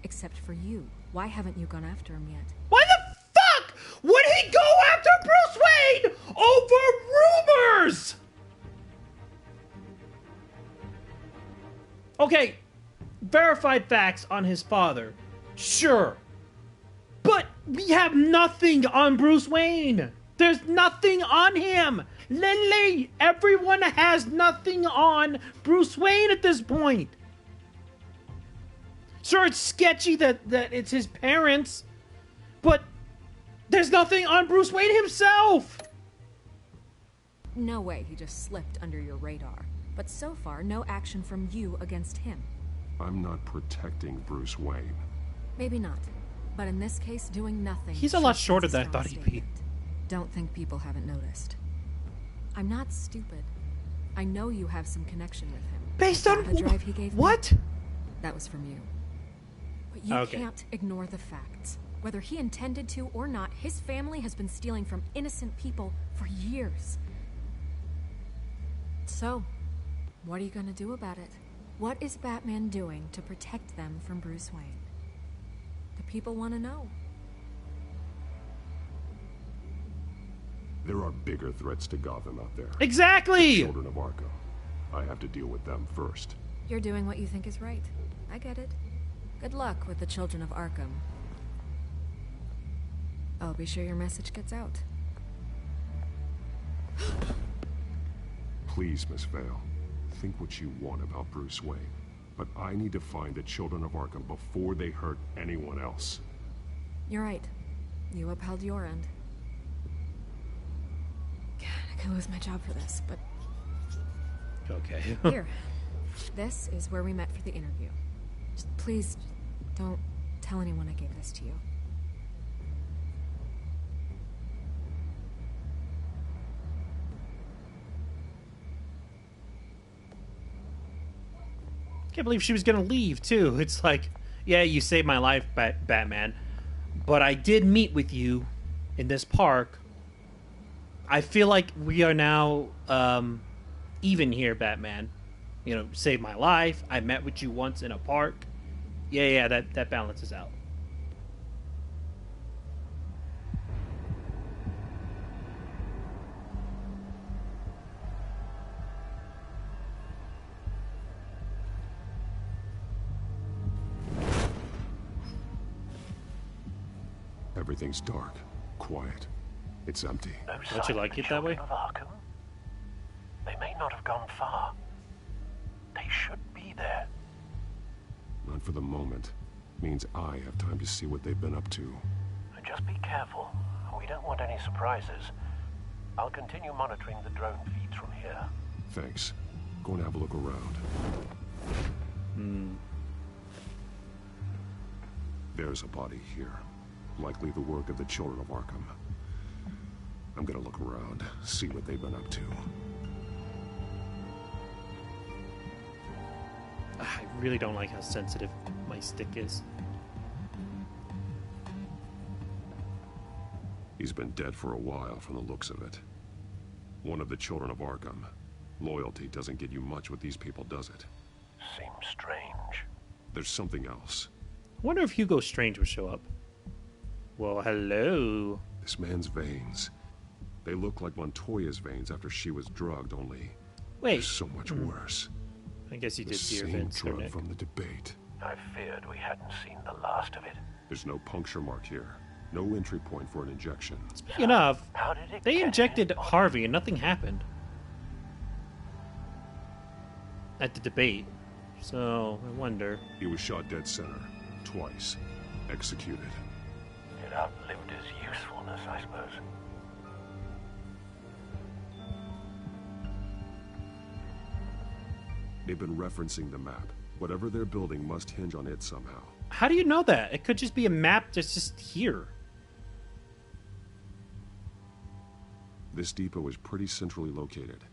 except for you. Why haven't you gone after him yet? Why the fuck would he go after Bruce Wayne over rumors? Okay, verified facts on his father, sure. But we have nothing on Bruce Wayne. There's nothing on him. Literally, everyone has nothing on Bruce Wayne at this point. Sure, it's sketchy that it's his parents, but there's nothing on Bruce Wayne himself. No way he just slipped under your radar. But so far, no action from you against him. I'm not protecting Bruce Wayne. Maybe not. But in this case, doing nothing... He's a lot shorter than I thought he'd be. Don't think people haven't noticed. I'm not stupid. I know you have some connection with him. Based on the drive he gave what? Me, that was from you. But you Okay. can't ignore the facts. Whether he intended to or not, his family has been stealing from innocent people for years. So, what are you gonna do about it? What is Batman doing to protect them from Bruce Wayne? The people want to know. There are bigger threats to Gotham out there. Exactly! The children of Arkham. I have to deal with them first. You're doing what you think is right. I get it. Good luck with the children of Arkham. I'll be sure your message gets out. Please, Miss Vale, think what you want about Bruce Wayne. But I need to find the children of Arkham before they hurt anyone else. You're right. You upheld your end. God, I could lose my job for this, but... Okay. Here. This is where we met for the interview. Just please, don't tell anyone I gave this to you. Can't believe she was gonna leave too. It's like, yeah, you saved my life, Batman, but I did meet with you in this park. I feel like we are now even here, Batman. You know, saved my life. I met with you once in a park. Yeah, that balances out. Everything's dark, quiet. It's empty. No Don't you sign like of the it that way? children of Arkham. They may not have gone far. They should be there. Not for the moment. Means I have time to see what they've been up to. Just be careful. We don't want any surprises. I'll continue monitoring the drone feeds from here. Thanks. Go and have a look around. There's a body here. Likely the work of the children of Arkham. I'm gonna look around, see what they've been up to. I really don't like how sensitive my stick is. He's been dead for a while from the looks of it. One of the children of Arkham. Loyalty doesn't get you much with these people, does it? Seems strange. There's something else. I wonder if Hugo Strange would show up. Well, hello. This man's veins. They look like Montoya's veins after she was drugged, only... Wait. They're so much worse. I guess you The did see your same Vince, drug Nick. from the debate. I feared we hadn't seen the last of it. There's no puncture mark here. No entry point for an injection. Speaking of, How did it they get injected in? Harvey and nothing happened at the debate. So, I wonder. He was shot dead center. Twice. Executed. It outlived his usefulness, I suppose. They've been referencing the map. Whatever they're building must hinge on it somehow. How do you know that? It could just be a map that's just here. This depot is pretty centrally located.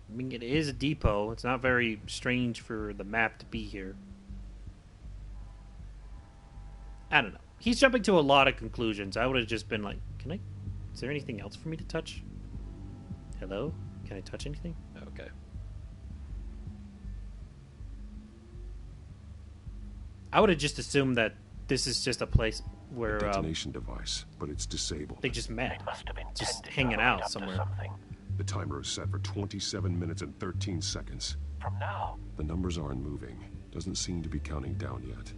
I mean, it is a depot. It's not very strange for the map to be here. I don't know. He's jumping to a lot of conclusions. I would have just been like, can I... Is there anything else for me to touch? Hello? Can I touch anything? Okay. I would have just assumed that this is just a place where... Detonation device, but it's disabled. They just met. They must have Just intended hanging to lead out up to somewhere. something. The timer is set for 27 minutes and 13 seconds. From now. The numbers aren't moving. Doesn't seem to be counting down yet.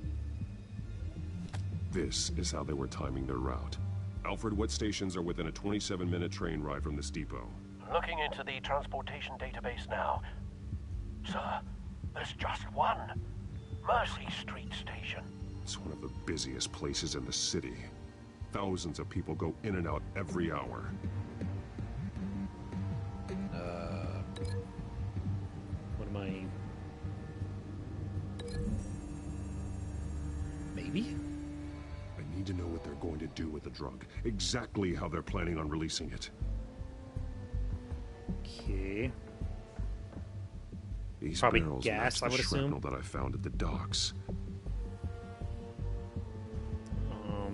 This is how they were timing their route. Alfred, what stations are within a 27-minute train ride from this depot? Looking into the transportation database now. Sir, there's just one. Mercy Street Station. It's one of the busiest places in the city. Thousands of people go in and out every hour. What am I... Maybe? I need to know what they're going to do with the drug. Exactly how they're planning on releasing it. Okay. These Probably barrels gas, match I the would assume. shrapnel that I found at the docks. What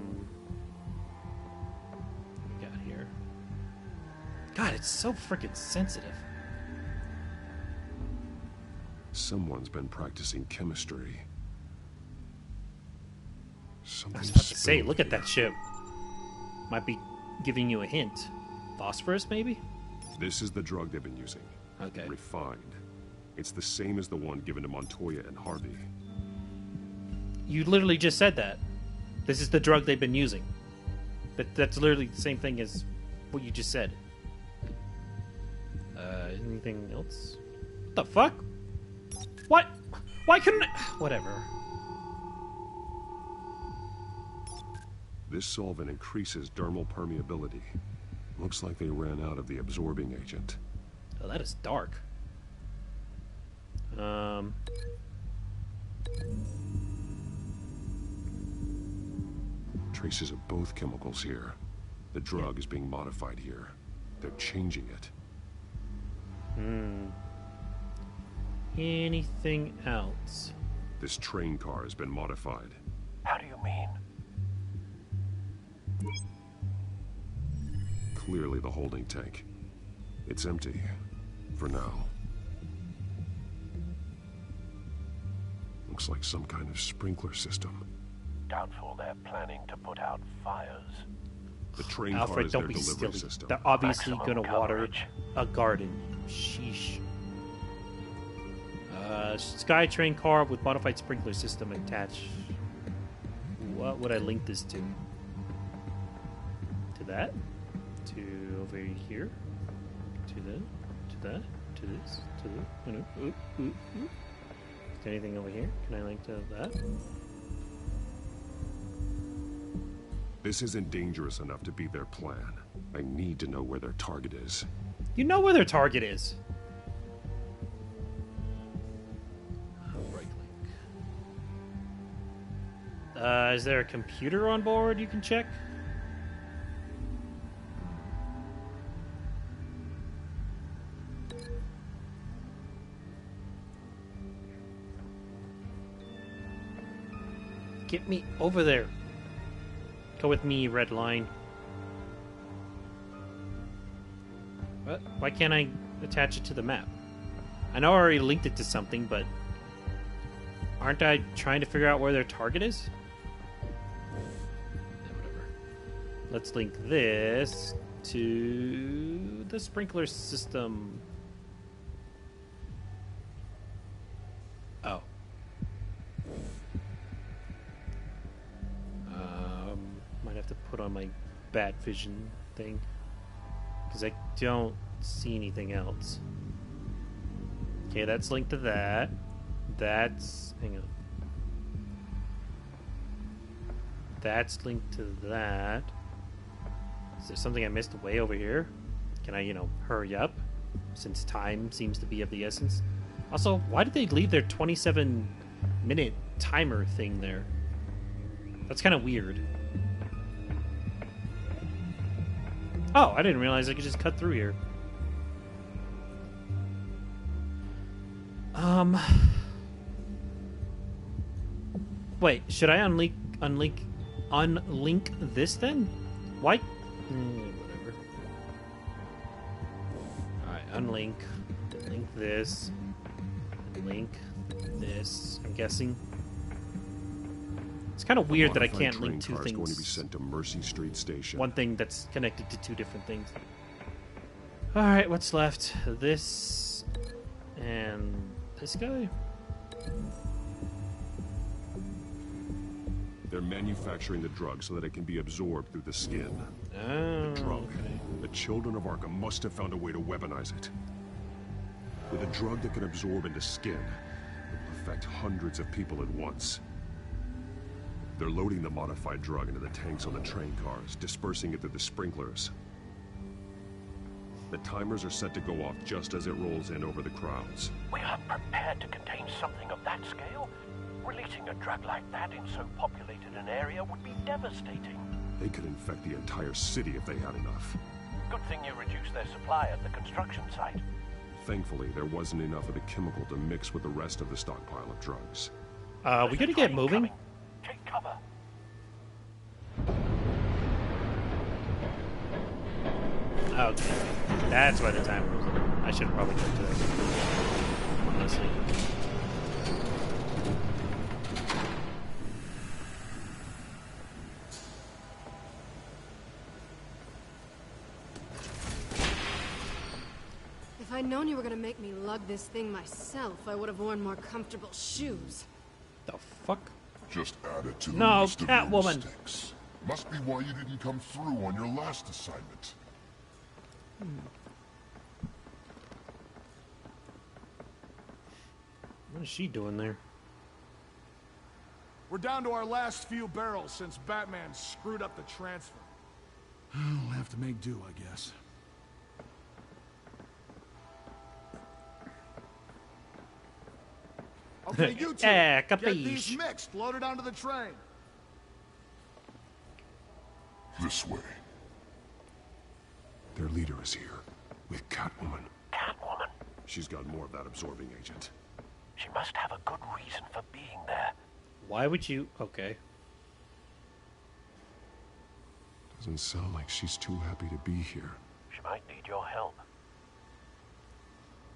we got here? God, it's so freaking sensitive. Someone's been practicing chemistry. I Something's was about to say, spilled look at here. that ship. Might be giving you a hint. Phosphorus, maybe? This is the drug they've been using. Okay. Refined. It's the same as the one given to Montoya and Harvey. You literally just said that. This is the drug they've been using. That's literally the same thing as what you just said. Anything else? What the fuck? What? Why couldn't I... Whatever. This solvent increases dermal permeability. Looks like they ran out of the absorbing agent. Oh, that is dark. Traces of both chemicals here. The drug is being modified here. They're changing it. Anything else? This train car has been modified. How do you mean? Clearly the holding tank. It's empty. For now. Looks like some kind of sprinkler system. Doubtful they're planning to put out fires. The train Alfred, car is don't their be delivery silly. system. They're obviously Maximum gonna water coverage. a garden. Sheesh. Skytrain car with modified sprinkler system attached. What would I link this to? To that? To over here? To that? To that? To this? To this? Is there anything over here? Can I link to that? This isn't dangerous enough to be their plan. I need to know where their target is. You know where their target is. Right link. Is there a computer on board you can check? Get me over there. Go with me, red line. What? Why can't I attach it to the map? I know I already linked it to something, but aren't I trying to figure out where their target is? Whatever. Let's link this to the sprinkler system. Oh. Might have to put on my bat vision thing, because I don't see anything else. Okay, that's linked to that. That's... hang on. That's linked to that. Is there something I missed way over here? Can I, hurry up? Since time seems to be of the essence. Also, why did they leave their 27-minute timer thing there? That's kind of weird. Oh, I didn't realize I could just cut through here. Wait, should I unlink this then? Why? Whatever. Alright, unlink. Link this. Link this, I'm guessing. It's kind of weird that I can't link two things. Going to be sent to Mercy Street Station. One thing that's connected to two different things. Alright, what's left? This and this guy? They're manufacturing the drug so that it can be absorbed through the skin. Oh, the drug. okay. The children of Arkham must have found a way to weaponize it. With a drug that can absorb into skin, it will affect hundreds of people at once. They're loading the modified drug into the tanks on the train cars, dispersing it through the sprinklers. The timers are set to go off just as it rolls in over the crowds. We are prepared to contain something of that scale? Releasing a drug like that in so populated an area would be devastating. They could infect the entire city if they had enough. Good thing you reduced their supply at the construction site. Thankfully, there wasn't enough of the chemical to mix with the rest of the stockpile of drugs. We gotta get moving. Take cover. Okay. That's why the timer was on. I should have probably cut to that. Honestly. If I'd known you were gonna make me lug this thing myself, I would have worn more comfortable shoes. The fuck? Just add it to the No, list of your Catwoman. mistakes. Must be why you didn't come through on your last assignment. What is she doing there? We're down to our last few barrels since Batman screwed up the transfer. We'll have to make do, I guess. Okay, you two, get these mixed, loaded onto the train. This way. Their leader is here, with Catwoman. Catwoman? She's got more of that absorbing agent. She must have a good reason for being there. Why would you... Okay. Doesn't sound like she's too happy to be here. She might need your help.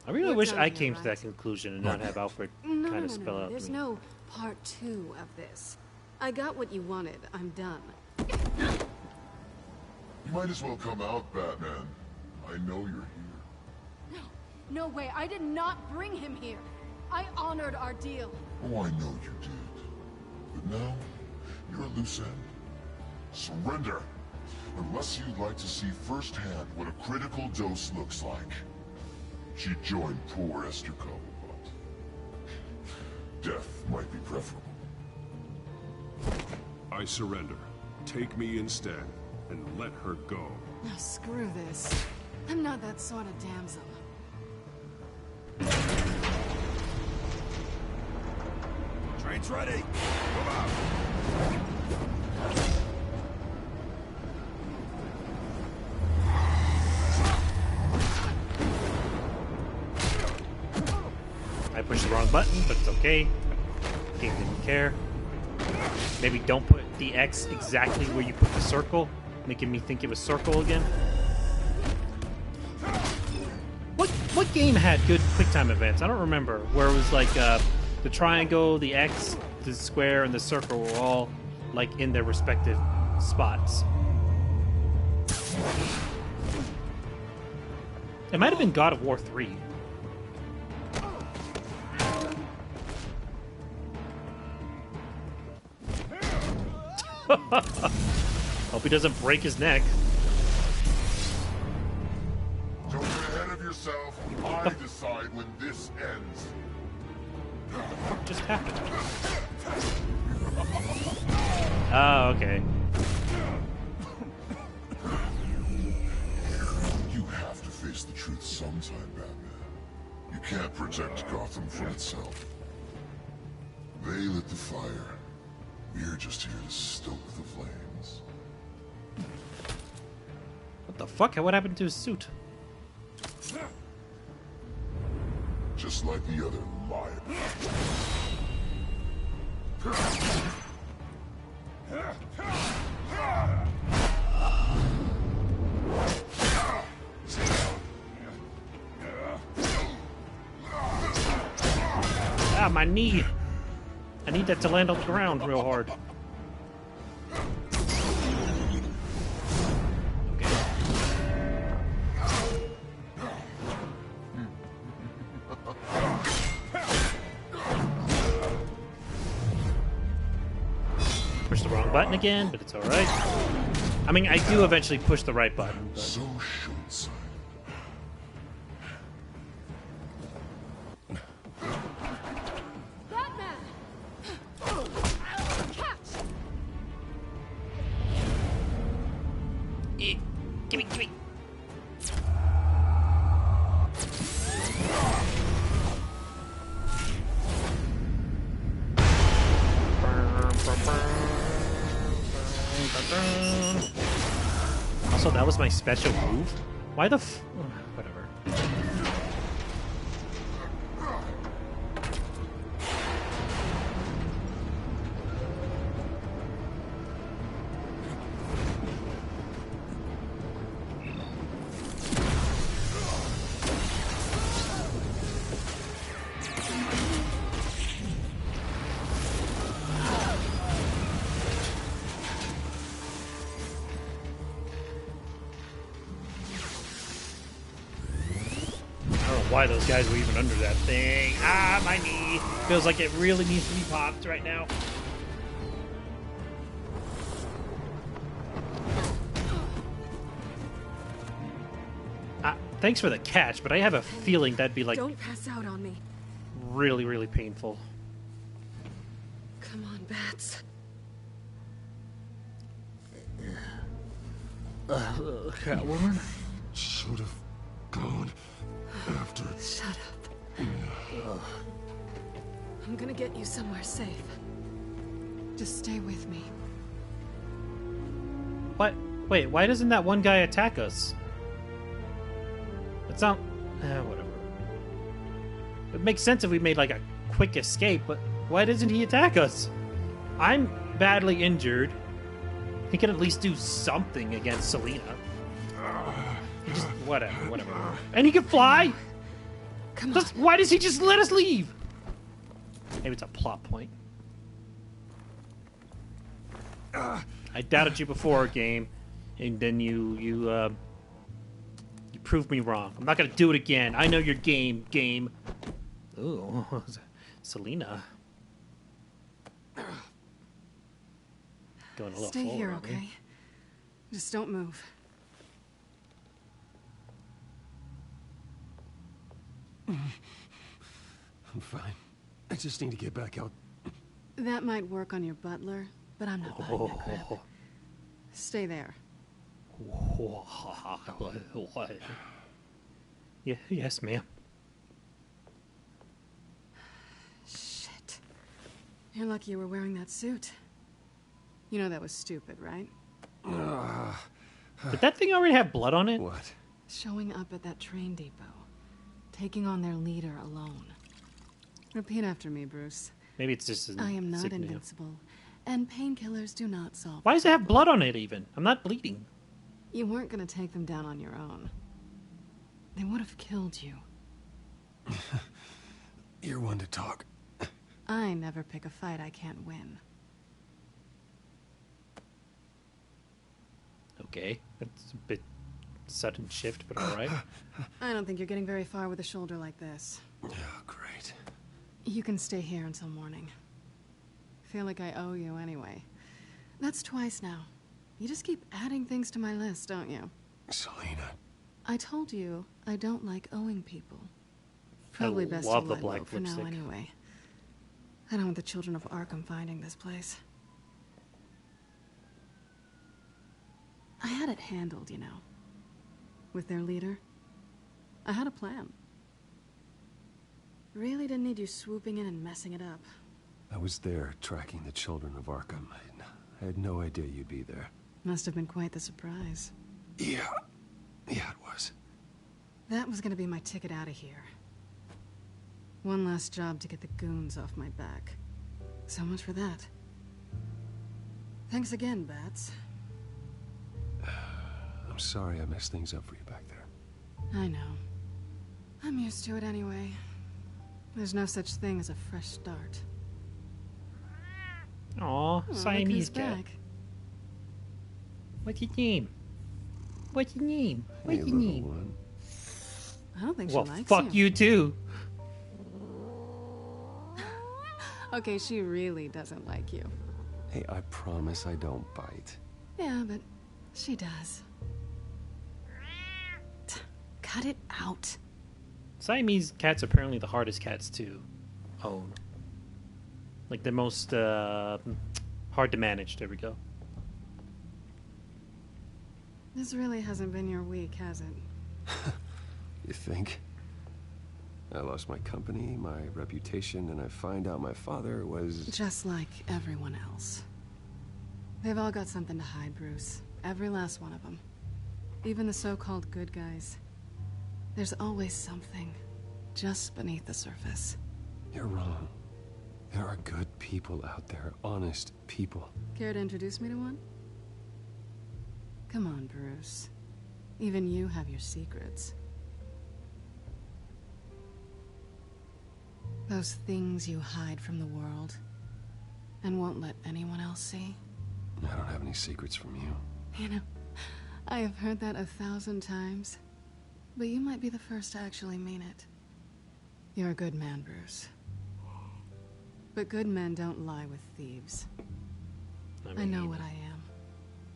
I really wish I came to that conclusion and not have Alfred No, kind of spell out. There's no part 2 of this. I got what you wanted. I'm done. You might as well come out, Batman. I know you're here. No, no way. I did not bring him here. I honored our deal. Oh, I know you did. But now, you're a loose end. Surrender! Unless you'd like to see firsthand what a critical dose looks like. She joined poor Esther Cobblepot. Death might be preferable. I surrender. Take me instead, and let her go. Now screw this. I'm not that sort of damsel. Train's ready. Come out. I pushed the wrong button, but it's okay. Game didn't care. Maybe don't put the X exactly where you put the circle, making me think it was circle again. What game had good QuickTime events? I don't remember. Where it was like the triangle, the X, the square, and the circle were all like in their respective spots. It might have been God of War 3. Hope he doesn't break his neck. Don't get ahead of yourself. I decide when this ends. What just happened? Oh, okay. You have to face the truth sometime, Batman. You can't protect Gotham from itself. They lit the fire. We're just here to stoke the flames. What the fuck? What happened to his suit? Just like the other liars. Ah, my knee! I need that to land on the ground real hard. Push the wrong button again, but it's alright. I mean, I do eventually push the right button. But... So short-sighted. Gimme, gimme. Also, that was my special move? Why the f... whatever. Why those guys were even under that thing. Ah, my knee. Feels like it really needs to be popped right now. Thanks for the catch, but I have a feeling that'd be like... Don't pass out on me. Really, really painful. Come on, Bats. Catwoman? Should have gone after. Shut up. I'm gonna get you somewhere safe. Just stay with me. What? Wait, why doesn't that one guy attack us? It's not... whatever. It makes sense if we made, like, a quick escape, but why doesn't he attack us? I'm badly injured. He can at least do something against Selina. He just... whatever. And he can fly? Come on. Why does he just let us leave? Maybe it's a plot point. I doubted you before, game, and then you proved me wrong. I'm not gonna do it again. I know your game. Ooh, Selina. Going a little Stay forward, here, aren't we? okay? Just don't move. I'm fine. I just need to get back out. That might work on your butler, but I'm not buying that crap. Stay there. What? Yeah, yes, ma'am. Shit. You're lucky you were wearing that suit. You know that was stupid, right? Did that thing already have blood on it? What? Showing up at that train depot. Taking on their leader alone. Repeat after me, Bruce. Maybe it's just an I am not insignia. invincible, and painkillers do not solve. Why does it have blood on it even? I'm not bleeding. You weren't going to take them down on your own. They would have killed you. You're one to talk. I never pick a fight I can't win. Okay, that's a bit sudden shift, but alright. I don't think you're getting very far with a shoulder like this. Oh, great. You can stay here until morning. Feel like I owe you anyway. That's twice now. You just keep adding things to my list, don't you? Selina. I told you I don't like owing people. Probably best to love the lie black low for now lipstick. anyway. I don't want the children of Arkham finding this place. I had it handled, you know. With their leader. I had a plan. Really didn't need you swooping in and messing it up. I was there tracking the children of Arkham. I had no idea you'd be there. Must have been quite the surprise. Yeah, it was. That was gonna be my ticket out of here. One last job to get the goons off my back. So much for that. Thanks again, Bats. I'm sorry I messed things up for you back there. I know. I'm used to it anyway. There's no such thing as a fresh start. Aw, Siamese look cat. who's back. What's your name? What's your name? What's Hey, your little name? one. I don't think Well, she likes fuck you too. Okay, she really doesn't like you. Hey, I promise I don't bite. Yeah, but she does. Cut it out. Siamese cats are apparently the hardest cats to own. Like the most hard to manage. There we go. This really hasn't been your week, has it? You think? I lost my company, my reputation, and I find out my father was... Just like everyone else. They've all got something to hide, Bruce. Every last one of them. Even the so-called good guys. There's always something just beneath the surface. You're wrong. There are good people out there, honest people. Care to introduce me to one? Come on, Bruce. Even you have your secrets. Those things you hide from the world and won't let anyone else see. I don't have any secrets from you. You know, I have heard that 1,000 times, but you might be the first to actually mean it. You're a good man, Bruce. But good men don't lie with thieves. I know what I am.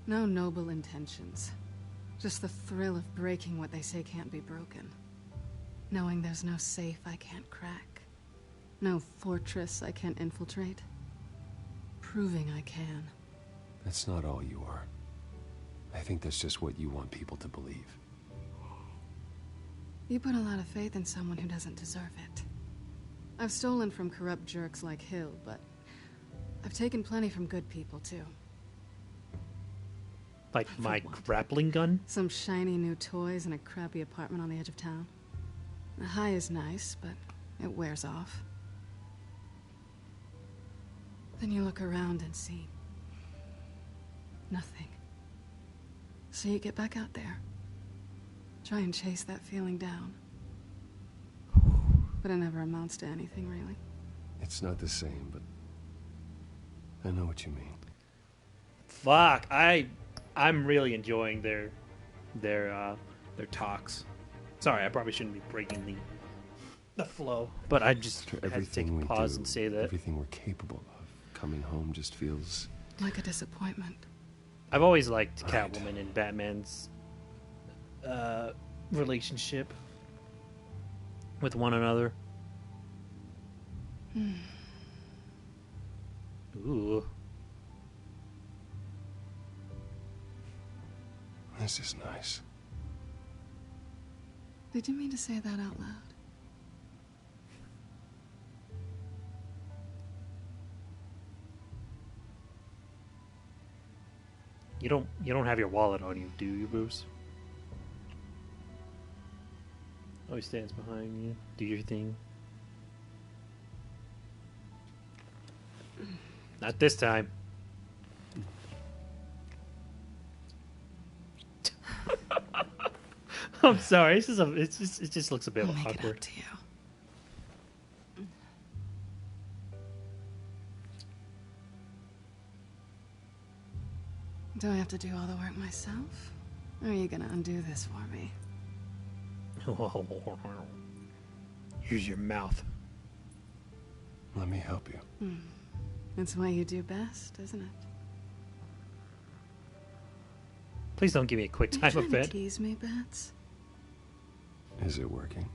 No noble intentions. Just the thrill of breaking what they say can't be broken. Knowing there's no safe I can't crack. No fortress I can't infiltrate. proving I can. That's not all you are. I think that's just what you want people to believe. You put a lot of faith in someone who doesn't deserve it. I've stolen from corrupt jerks like Hill, but I've taken plenty from good people, too. Like my grappling gun? Some shiny new toys and a crappy apartment on the edge of town. The high is nice, but it wears off. Then you look around and see nothing. So you get back out there. Try and chase that feeling down. But it never amounts to anything, really. It's not the same, but I know what you mean. Fuck, I'm really enjoying their talks. Sorry, I probably shouldn't be breaking the flow, but I just had to take a pause and say that everything we're capable of, coming home just feels like a disappointment. I've always liked Catwoman and Batman's relationship with one another. Ooh. This is nice. Did you mean to say that out loud? You don't have your wallet on you, do you, Bruce? Oh, he stands behind you. Do your thing. Not this time. I'm sorry. It just looks a bit I'll make awkward. it up to you. Do I have to do all the work myself? Or are you gonna undo this for me? Use your mouth. Let me help you. That's what you do best, isn't it? Please don't give me a quick time Trying to event. tease me, Bats? Is it working?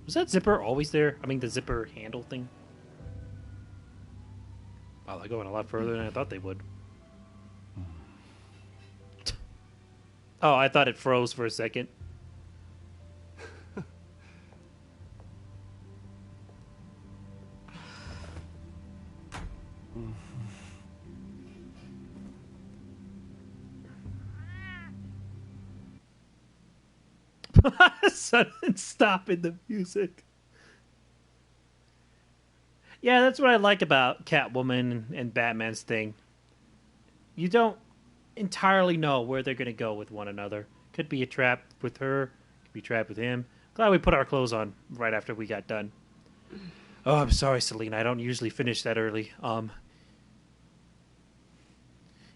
Was that zipper always there? I mean, the zipper handle thing? Wow, they're going a lot further than I thought they would. Oh, I thought it froze for a second. Sudden stop in the music. Yeah, that's what I like about Catwoman and Batman's thing. You don't entirely know where they're going to go with one another. Could be a trap with her, could be a trap with him. Glad we put our clothes on right after we got done. Oh, I'm sorry, Selena. I don't usually finish that early.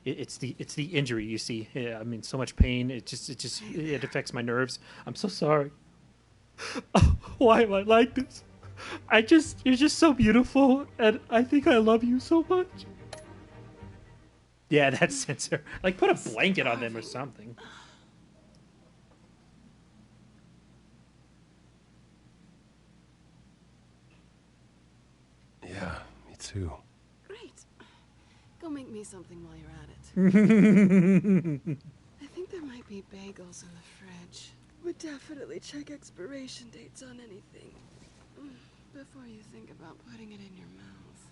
It's the injury, you see. Yeah, I'm in so much pain. It affects my nerves. I'm so sorry. Why am I like this? You're just so beautiful, and I think I love you so much. Yeah, that's censor. Like, put a blanket on them or something. Yeah, me too. Great. Go make me something while you're at it. I think there might be bagels in the fridge. Would definitely check expiration dates on anything before you think about putting it in your mouth.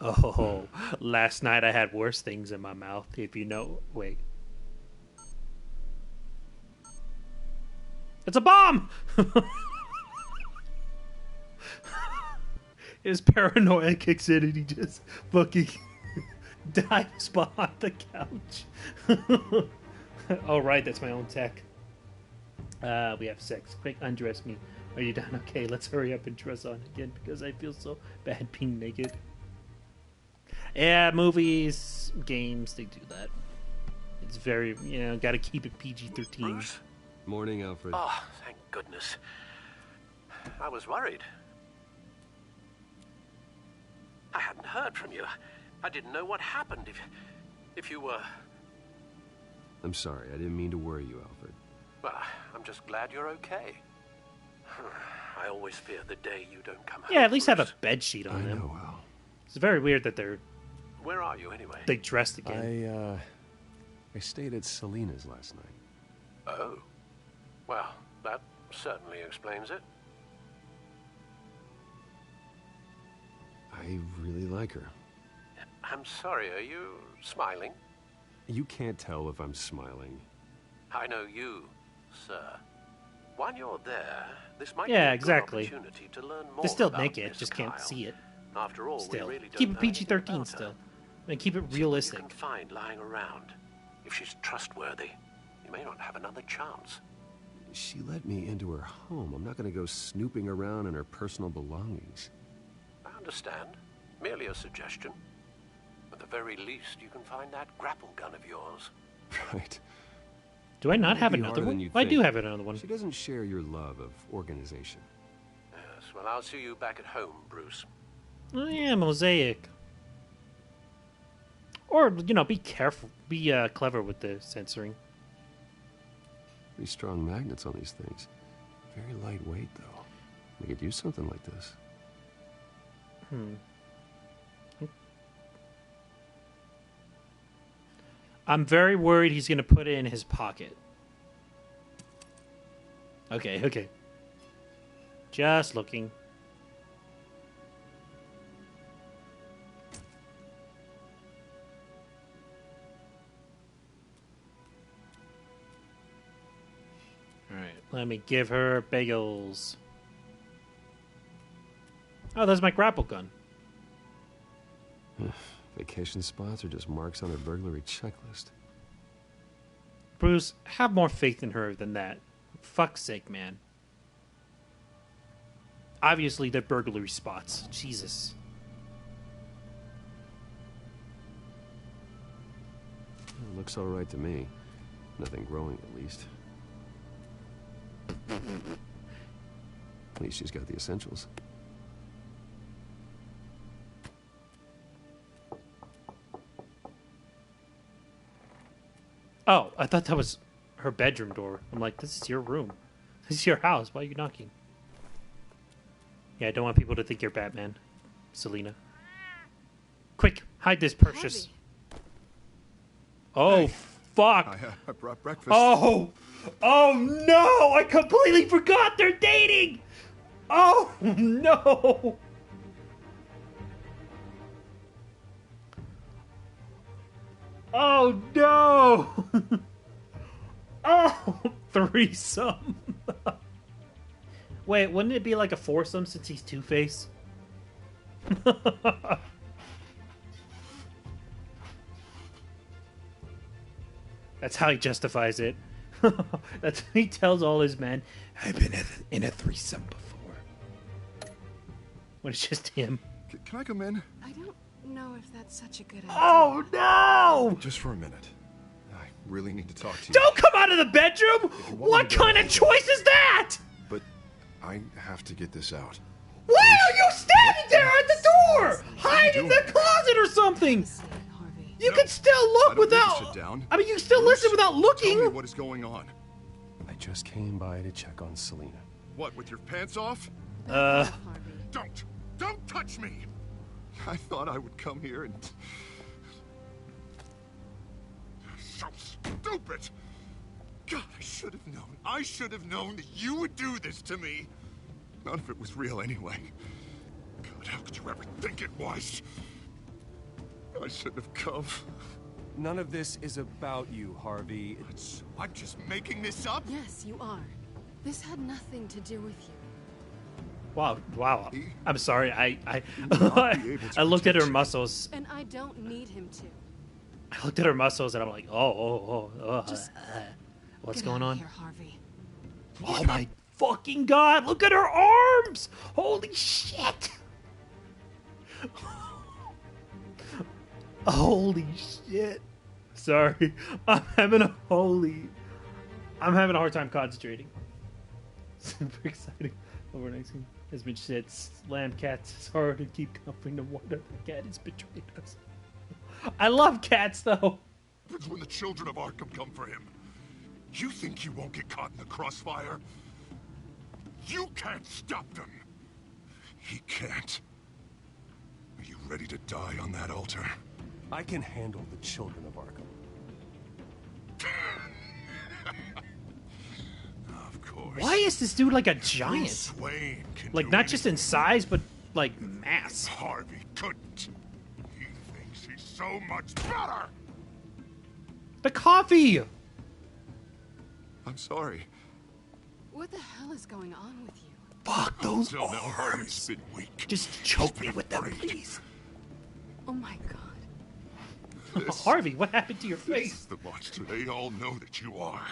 Oh, last night I had worse things in my mouth, if you know. Wait. It's a bomb! His paranoia kicks in and he just fucking dives behind the couch. Oh, right, that's my own tech. We have sex. Quick, undress me. Are you done? Okay, let's hurry up and dress on again because I feel so bad being naked. Yeah, movies, games, they do that. It's very, gotta keep it PG-13. Bruce? Morning, Alfred. Oh, thank goodness. I was worried. I hadn't heard from you. I didn't know what happened. If you were... I'm sorry, I didn't mean to worry you, Alfred. Well, I'm just glad you're okay. I always fear the day you don't come home. Yeah, at least have a Bruce. bed sheet on I them. know, Al. It's very weird that they're Where are you, anyway? they dressed again. I stayed at Selena's last night. Oh. Well, that certainly explains it. I really like her. I'm sorry, are you smiling? You can't tell if I'm smiling. I know you, sir. While you're there, this might be Yeah, a exactly. good opportunity to learn more They're still about naked, Miss just can't Kyle. see it. After all, Still. we really don't Keep it know anything PG-13 about still. her. And keep it See what realistic. you can find lying around. If she's trustworthy, you may not have another chance. She let me into her home. I'm not going to go snooping around in her personal belongings. I understand. Merely a suggestion. At the very least, you can find that grapple gun of yours. Right. Do I not Might have be another harder than one? you'd I do think. have another one. She doesn't share your love of organization. Yes, well, I'll see you back at home, Bruce. Oh yeah, mosaic. Or, you know, be careful. Be clever with the censoring. Pretty strong magnets on these things. Very lightweight, though. We could use something like this. I'm very worried he's going to put it in his pocket. Okay, okay. Just looking. Alright, let me give her bagels. Oh, there's my grapple gun. Vacation spots are just marks on her burglary checklist. Bruce, have more faith in her than that. For fuck's sake, man. Obviously, they're burglary spots. Jesus. It looks all right to me. Nothing growing, at least. At least she's got the essentials. Oh, I thought that was her bedroom door. I'm like, this is your room. This is your house. Why are you knocking? Yeah, I don't want people to think you're Batman, Selena. Quick, hide this purchase. Oh, fuck. I brought breakfast. Oh! Oh, no! I completely forgot they're dating! Oh, no! Oh, no! Oh, threesome. Wait, wouldn't it be like a foursome since he's Two-Face? That's how he justifies it. That's what he tells all his men. I've been in a threesome before. When it's just him. Can I come in? I don't know if that's such a good idea. Oh, no! Just for a minute. I really need to talk to you. Don't come out of the bedroom! What kind of choice is that? But I have to get this out. Why are you standing there at the door? Hide in the closet or something! You can still look without... Sit down. I mean, you can still listen without looking! Tell me what is going on. I just came by to check on Selena. What, with your pants off? Don't touch me! I thought I would come here and... So stupid! God, I should have known. I should have known that you would do this to me. None of it was real anyway. God, how could you ever think it was? I shouldn't have come. None of this is about you, Harvey. I'm just making this up? Yes, you are. This had nothing to do with you. Wow, wow. I'm sorry, I looked at her muscles. And I don't need him to. I looked at her muscles and I'm like, Just what's get going out on? of here, Harvey. Oh my fucking god, look at her arms! Holy shit! Holy shit. Sorry. I'm having a hard time concentrating. Super exciting. Over next scene. Has been shit. Slam cats. It's hard to keep coming to one other cat has betrayed us. I love cats though. It's when the children of Arkham come for him. You think you won't get caught in the crossfire? You can't stop them. He can't. Are you ready to die on that altar? I can handle the children of Arkham. Of course. Why is this dude like a giant? Bruce Wayne can Like, do not just in anything size, but like mass. Harvey couldn't. He thinks he's so much better. The coffee! I'm sorry. What the hell is going on with you? Fuck those Until now, arms. Harvey's been weak. Just choke me with them, please. Oh my god. Harvey, what happened to your This face? is the monster they all know that you are.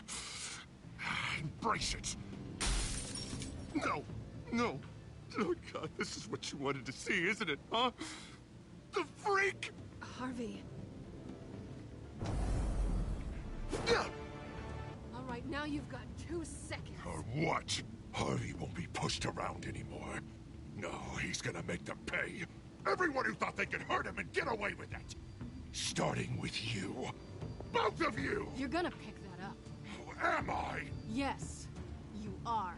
Embrace it. No. No. Oh, God, this is what you wanted to see, isn't it, huh? The freak! Harvey. All right, now you've got 2 seconds. Or what? Harvey won't be pushed around anymore. No, he's gonna make them pay. Everyone who thought they could hurt him and get away with it. Starting with you. Both of you! You're gonna pick that up. Who am I? Yes, you are.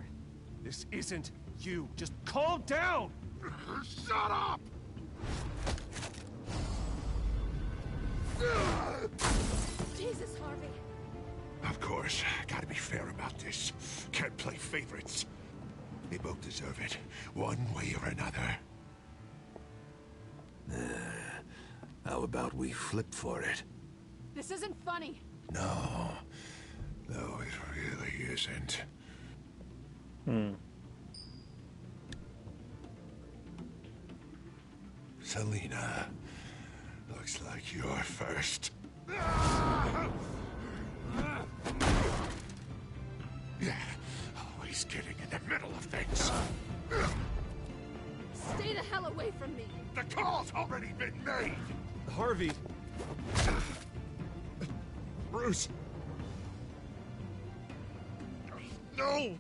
This isn't you. Just calm down! Shut up! Jesus, Harvey. Of course, gotta be fair about this. Can't play favorites. They both deserve it, one way or another. How about we flip for it? This isn't funny. No. No, it really isn't. Selina, looks like you're first. Yeah, always getting in the middle of things. Stay the hell away from me. The call's already been made! Harvey! Bruce! No! I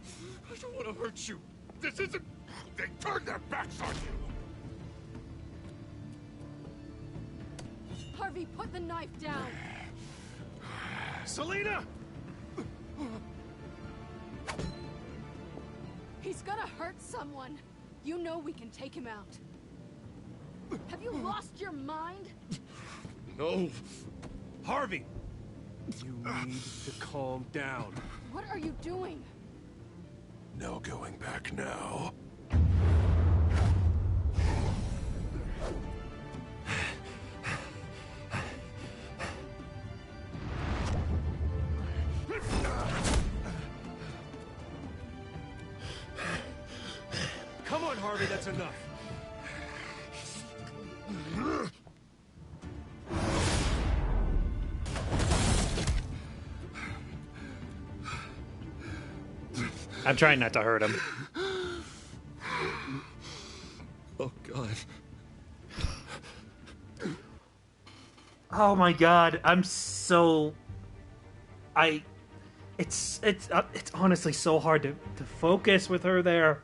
don't want to hurt you. This isn't... They turned their backs on you! Harvey, put the knife down. Selina! He's gonna hurt someone. You know we can take him out. Have you lost your mind? No. Harvey! You need to calm down. What are you doing? No going back now. Come on, Harvey, that's enough. I'm trying not to hurt him. Oh, God. Oh my god, I'm so... It's honestly so hard to focus with her there.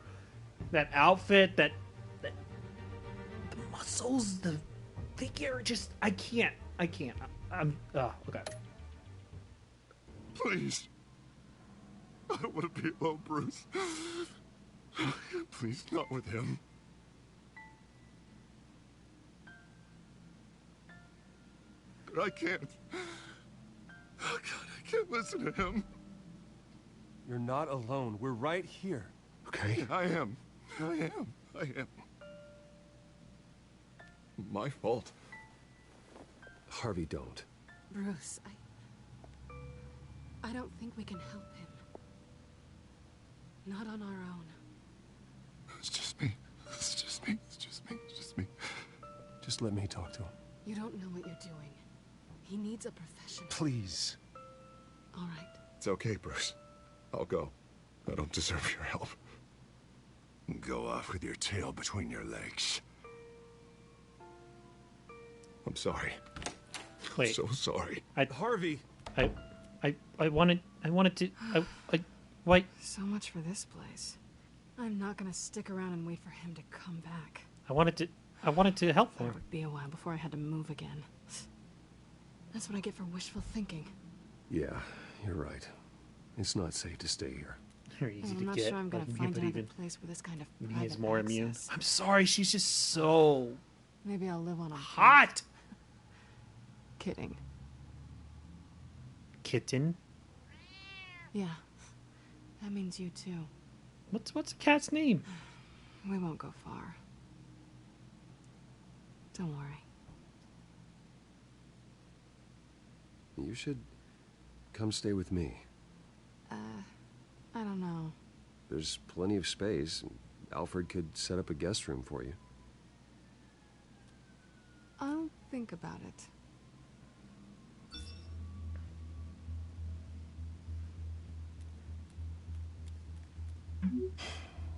That outfit, the muscles, the figure, just... I can't. I'm... Oh, okay. Please. I don't want to be alone, Bruce. Please, not with him. But I can't. Oh, God, I can't listen to him. You're not alone. We're right here. Okay? I am. My fault. Harvey, don't. Bruce, I don't think we can help him. Not on our own. It's just me. Just let me talk to him. You don't know what you're doing. He needs a professional. Please. All right. It's okay, Bruce. I'll go. I don't deserve your help. Go off with your tail between your legs. I'm sorry. Wait. I'm so sorry. Harvey! I wanted to... Wait. So much for this place. I'm not gonna stick around and wait for him to come back. I wanted to help It her. would be a while before I had to move again. That's what I get for wishful thinking. Yeah, you're right. It's not safe to stay here. They're easy I'm to not get. sure I'm gonna Like, find but another even place with this kind of me private is more immune. access. I'm sorry, she's just so Maybe I'll live on a hot. Kidding. Kitten. Yeah. That means you too. What's the cat's name? We won't go far. Don't worry. You should come stay with me. I don't know. There's plenty of space. Alfred could set up a guest room for you. I'll think about it.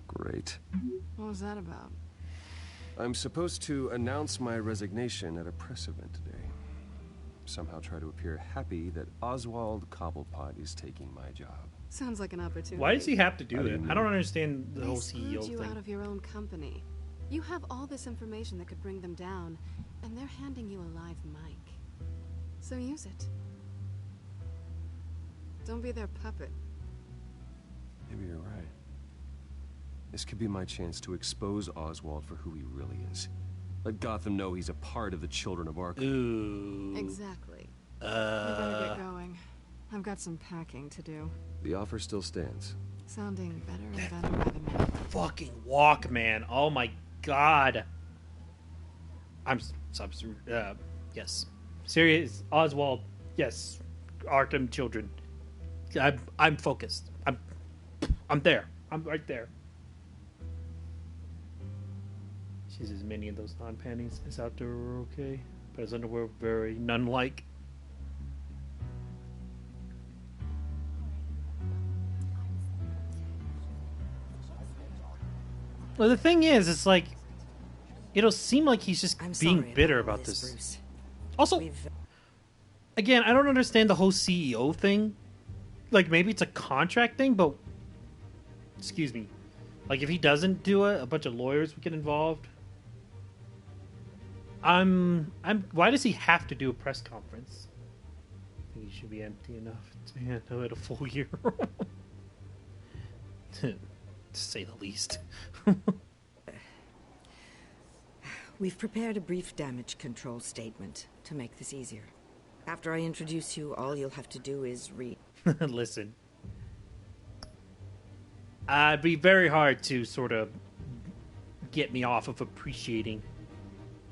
Great. What was that about? I'm supposed to announce my resignation at a press event today. Somehow try to appear happy that Oswald Cobblepot is taking my job. Sounds like an opportunity. Why does he have to do How do that? you mean? I don't understand the They whole screwed CEO you thing. out of your own company. You have all this information that could bring them down, and they're handing you a live mic. So use it. Don't be their puppet. Maybe you're right. This could be my chance to expose Oswald for who he really is. Let Gotham know he's a part of the Children of Arkham. Ooh. Exactly. We better get going. I've got some packing to do. The offer still stands. Sounding better and better by the minute. Fucking Walkman. Oh my god. Yes. Serious. Oswald. Yes. Arkham Children. I'm focused. I'm there. I'm right there. She says many of those non-panties. His outdoor were okay, but his underwear very nun-like. Well, the thing is, it's like it'll seem like he's just being bitter about this. Bruce. Also, again, I don't understand the whole CEO thing. Like, maybe it's a contract thing, but excuse me, like if he doesn't do it, a bunch of lawyers would get involved. Why does he have to do a press conference? I think he should be empty enough to handle it a full year. To say the least. We've prepared a brief damage control statement to make this easier. After I introduce you, all you'll have to do is read. Listen. It'd be very hard to sort of get me off of appreciating.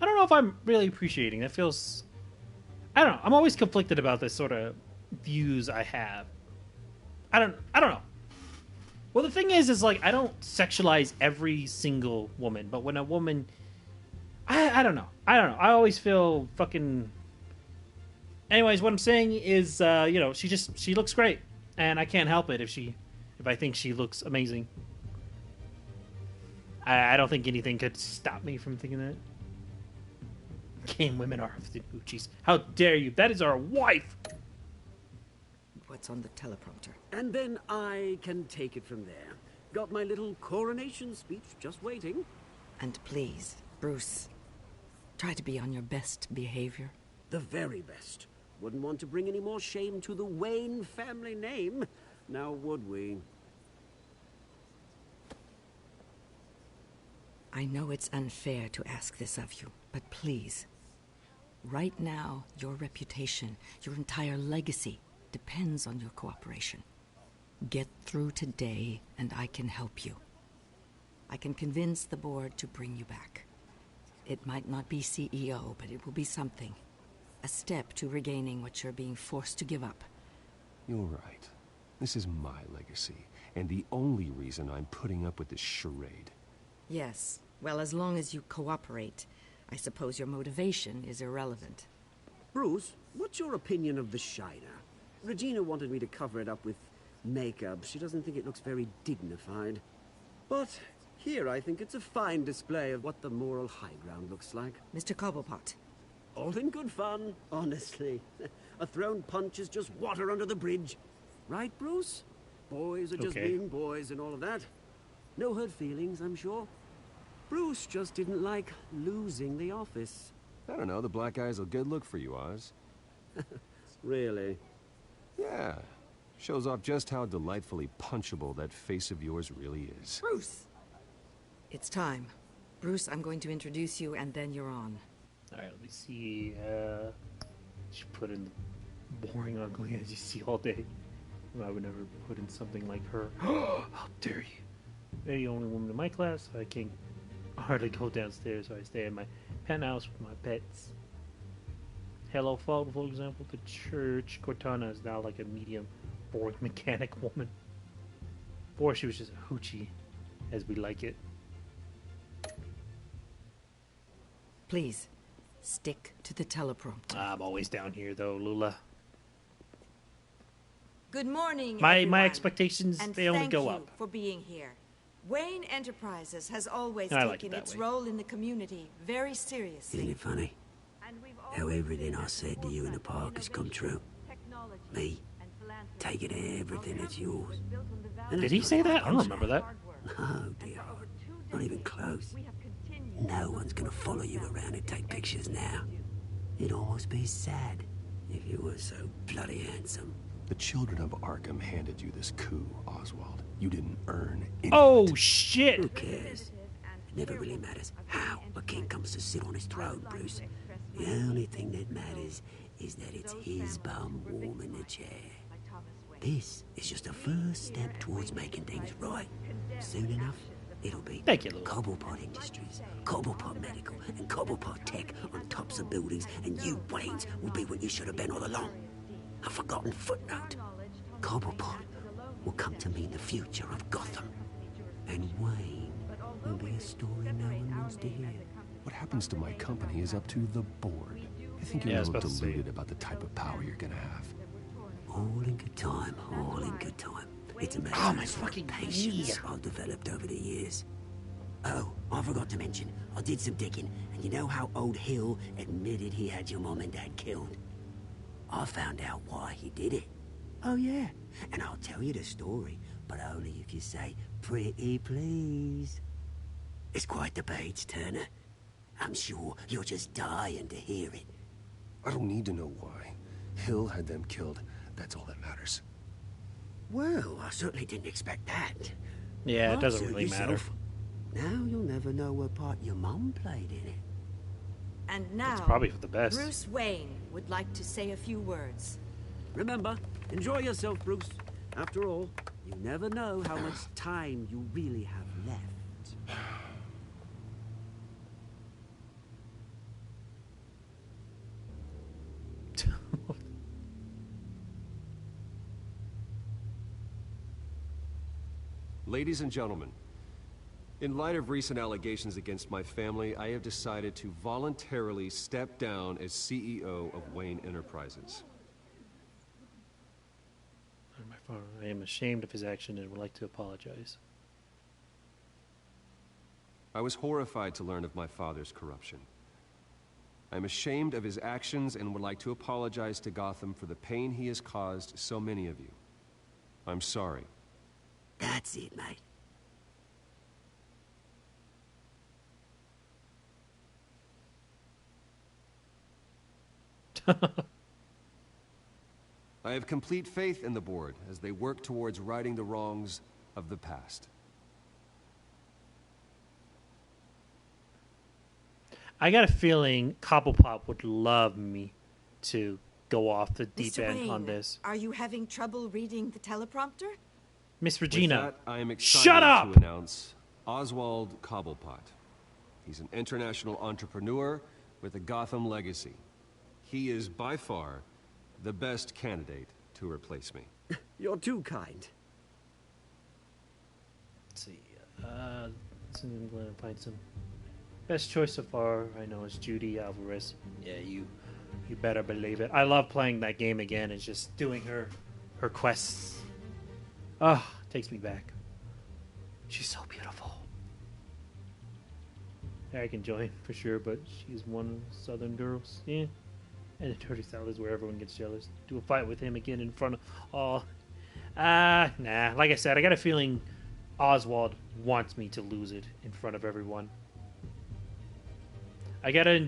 I don't know if I'm really appreciating. That feels... I don't know. I'm always conflicted about this sort of views I have. I don't know. Well, the thing is like, I don't sexualize every single woman, but when a woman... I don't know. I always feel fucking... Anyways, what I'm saying is, she looks great. And I can't help it if I think she looks amazing. I don't think anything could stop me from thinking that. Game women are the Gucci's. How dare you? That is our wife! What's on the teleprompter? And then I can take it from there. Got my little coronation speech just waiting. And please, Bruce, try to be on your best behavior. The very best. Wouldn't want to bring any more shame to the Wayne family name, now would we? I know it's unfair to ask this of you, but please. Right now, your reputation, your entire legacy, depends on your cooperation. Get through today, and I can help you. I can convince the board to bring you back. It might not be CEO, but it will be something. A step to regaining what you're being forced to give up. You're right. This is my legacy, and the only reason I'm putting up with this charade. Yes, well, as long as you cooperate, I suppose your motivation is irrelevant. Bruce, what's your opinion of the Shiner? Regina wanted me to cover it up with makeup. She doesn't think it looks very dignified. But here I think it's a fine display of what the moral high ground looks like. Mr. Cobblepot. All in good fun, honestly. A thrown punch is just water under the bridge. Right, Bruce? Boys are just being boys and all of that. No hurt feelings, I'm sure. Bruce just didn't like losing the office. I don't know, the black eye's a good look for you, Oz. Really? Yeah, Shows off just how delightfully punchable that face of yours really is. Bruce! It's time. Bruce, I'm going to introduce you, and then you're on. Alright, let me see. She put in the boring ugly as you see all day. I would never put in something like her. How dare you? You're the only woman in my class, so I can't hardly go downstairs, so I stay in my penthouse with my pets. Hello, Fall, for example, the church. Cortana is now like a medium, boring mechanic woman. Before she was just a hoochie, as we like it. Please, stick to the teleprompter. I'm always down here, though, Lula. Good morning, My everyone. expectations, and they only thank go you up. for being here. Wayne Enterprises has always I like it taken that its way. role in the community very seriously. Isn't it funny how everything I said to you in the park has come true? Me, taking everything that's yours. And Did that's he not say that? I don't intentional. remember that. No, dear heart. Not even close. No one's gonna follow you around and take pictures now. It'd almost be sad if you were so bloody handsome. The children of Arkham handed you this coup, Oswald. You didn't earn any Oh, of it. shit! Who cares? It never really matters how a king comes to sit on his throne, Bruce. The only thing that matters is that it's his bum warm in the chair. This is just a first step towards making things right. Soon enough, it'll be Thank you, Lou. Cobblepot Industries, Cobblepot Medical, and Cobblepot Tech on tops of buildings, and you, Waynes, will be what you should have been all along. A forgotten footnote. Cobblepot will come to mean the future of Gotham. And Wayne will be a story no one wants to hear. What happens to my company is up to the board. I think you're Yeah, I a was little about to say. deluded about the type of power you're gonna have. All in good time, all in good time. It's amazing Oh, my the sort of fucking patience knee. I've developed over the years. Oh, I forgot to mention, I did some digging, and you know how old Hill admitted he had your mom and dad killed? I found out why he did it. Oh yeah, and I'll tell you the story, but only if you say, pretty please. It's quite the page, Turner. I'm sure you're just dying to hear it. I don't need to know why. Hill had them killed. That's all that matters. Well, I certainly didn't expect that. Yeah, it Well, doesn't suit really matter. yourself. Now you'll never know what part your mum played in it. And now, probably for the best. Bruce Wayne would like to say a few words. Remember, enjoy yourself, Bruce. After all, you never know how much time you really have left. Ladies and gentlemen, in light of recent allegations against my family, I have decided to voluntarily step down as CEO of Wayne Enterprises. My father, I am ashamed of his action and would like to apologize. I was horrified to learn of my father's corruption. I'm ashamed of his actions and would like to apologize to Gotham for the pain he has caused so many of you. I'm sorry. That's it, mate. I have complete faith in the board as they work towards righting the wrongs of the past. I got a feeling Cobblepot would love me to go off the deep Mr. end Wayne, on this. are you having trouble reading the teleprompter? Miss With Regina, that, I am excited shut up! to announce Oswald Cobblepot. He's an international entrepreneur with a Gotham legacy. He is by far the best candidate to replace me. You're too kind. Let's see. I'm going to find some. Best choice so far, I know, is Judy Alvarez. Yeah, you better believe it. I love playing that game again. It's just doing her quests. Ah, takes me back. She's so beautiful. I can join for sure, but she's one of the Southern girls. Yeah. And the Dirty South is where everyone gets jealous. Do a fight with him again in front of... nah. Like I said, I got a feeling Oswald wants me to lose it in front of everyone. I gotta...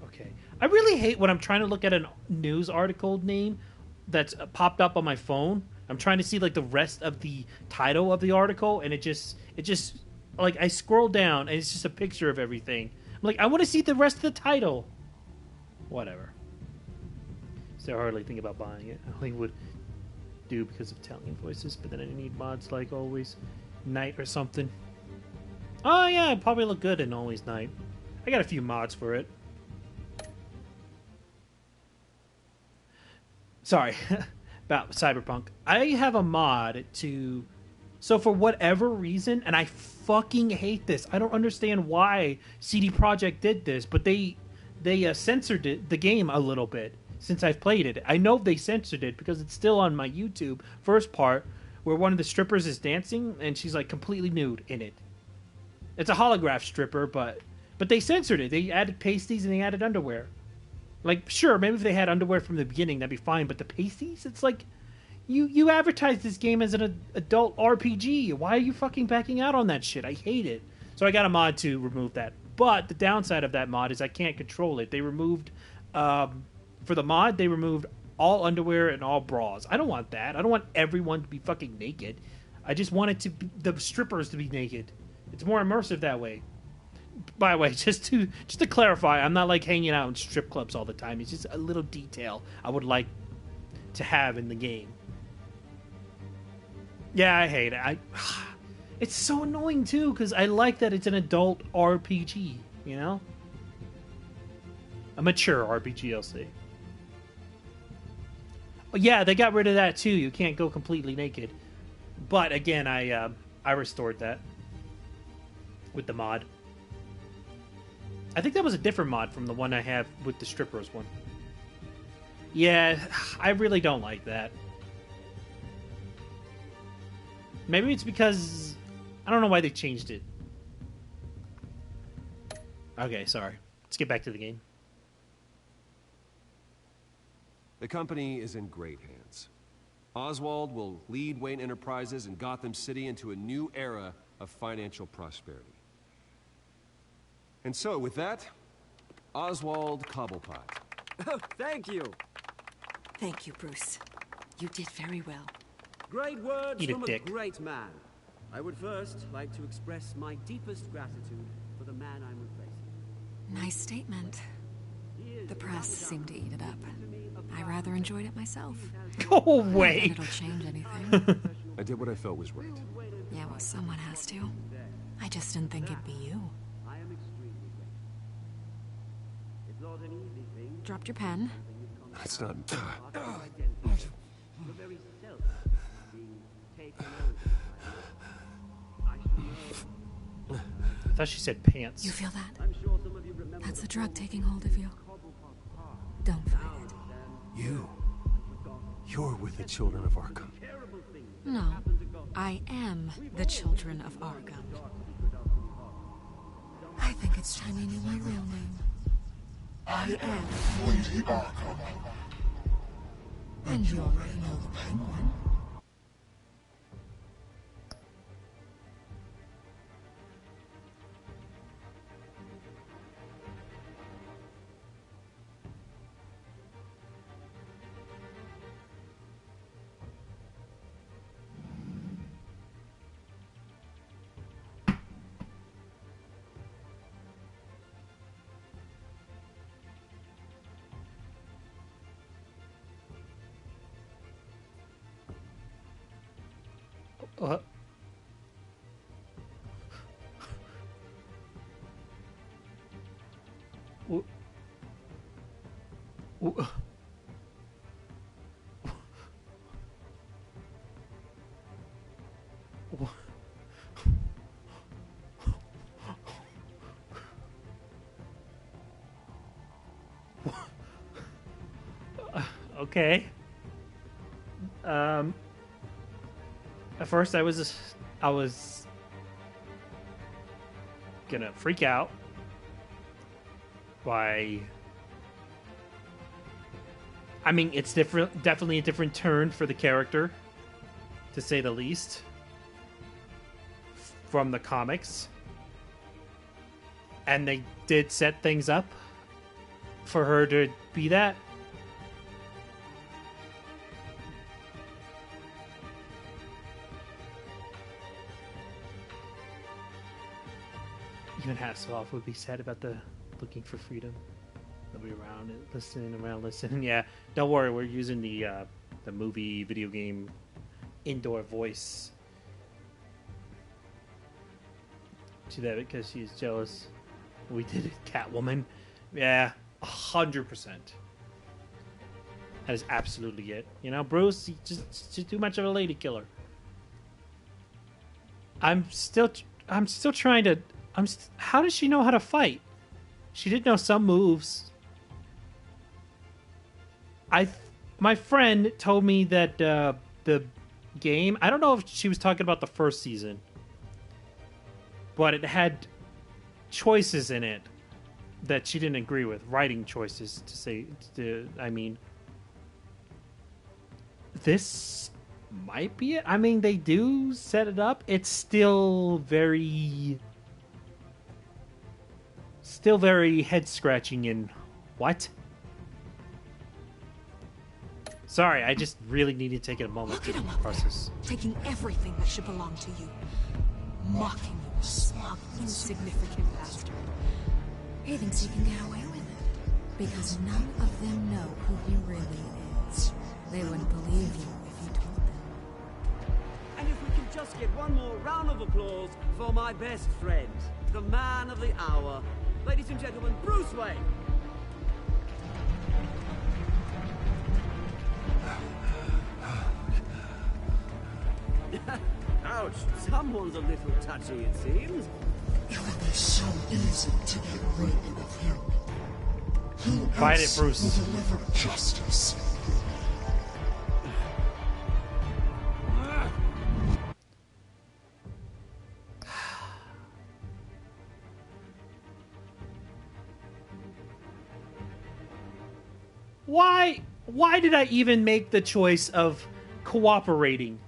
Okay. I really hate when I'm trying to look at a news article name that's popped up on my phone. I'm trying to see like the rest of the title of the article, and it just like I scroll down and it's just a picture of everything. I'm like, I want to see the rest of the title. Whatever. So I hardly think about buying it. I only would do because of Italian voices, but then I need mods like Always Night or something. Oh yeah, it'd probably look good in Always Night. I got a few mods for it. Sorry, about Cyberpunk. I have a mod to... So for whatever reason, and I fucking hate this. I don't understand why CD Projekt did this, but they censored the game a little bit since I've played it. I know they censored it because it's still on my YouTube first part where one of the strippers is dancing and she's like completely nude in it. It's a holograph stripper, but they censored it. They added pasties and they added underwear. Like, sure, maybe if they had underwear from the beginning, that'd be fine. But the pasties, it's like, you advertised this game as an adult RPG. Why are you fucking backing out on that shit? I hate it. So I got a mod to remove that. But the downside of that mod is I can't control it. They removed, for the mod, they removed all underwear and all bras. I don't want that. I don't want everyone to be fucking naked. I just want it to be, the strippers to be naked. It's more immersive that way. By the way, just to clarify, I'm not like hanging out in strip clubs all the time. It's just a little detail I would like to have in the game. Yeah, I hate it. It's so annoying too because I like that it's an adult RPG. You know, a mature RPG. I'll say. Yeah, they got rid of that too. You can't go completely naked. But again, I restored that with the mod. I think that was a different mod from the one I have with the strippers one. Yeah, I really don't like that. Maybe it's because... I don't know why they changed it. Okay, sorry. Let's get back to the game. The company is in great hands. Oswald will lead Wayne Enterprises and Gotham City into a new era of financial prosperity. And so, with that, Oswald Cobblepot. Oh, thank you. Thank you, Bruce. You did very well. Great words Eat a from a dick. great man. I would first like to express my deepest gratitude for the man I'm replacing. Nice statement. The press seemed to eat it up. I rather enjoyed it myself. Go away. Not that it'll change anything. I did what I felt was right. Yeah, well, someone has to. I just didn't think it'd be you. I am extremely grateful. It's not an easy thing. Dropped your pen. That's not... The very self being taken over. I thought she said pants. You feel that? I'm sure some of you remember. That's the drug taking hold of you. Don't fight it. You're with the children of Arkham. No, I am the children of Arkham. I think it's time you knew my real name. I am Lady Arkham. And you already know the Penguin. Okay. At first I was gonna freak out. Why? I mean, it's definitely a different turn for the character, to say the least, from the comics. And they did set things up for her to be that. Even Hasselhoff would be sad about the looking for freedom. They'll be around and listening. Yeah, don't worry. We're using the movie, video game, indoor voice to that because she's jealous. We did it, Catwoman. Yeah, 100%. That is absolutely it. You know, Bruce, she's too much of a lady killer. I'm still trying to. How does she know how to fight? She did know some moves. My friend told me that the game. I don't know if she was talking about the first season, but it had choices in it that she didn't agree with. Writing choices I mean, this might be it. I mean, they do set it up. It's still very head scratching and what? Sorry, I just really need to take a moment to process. Taking everything that should belong to you. Mocking you, smug, insignificant bastard. He thinks he can get away with it. Because none of them know who he really is. They wouldn't believe you if you told them. And if we can just get one more round of applause for my best friend, the man of the hour, ladies and gentlemen, Bruce Wayne. Ouch, someone's a little touchy, it seems. It would be so easy to get rid of him. Who Fight it, else Bruce. will deliver justice? Why did I even make the choice of cooperating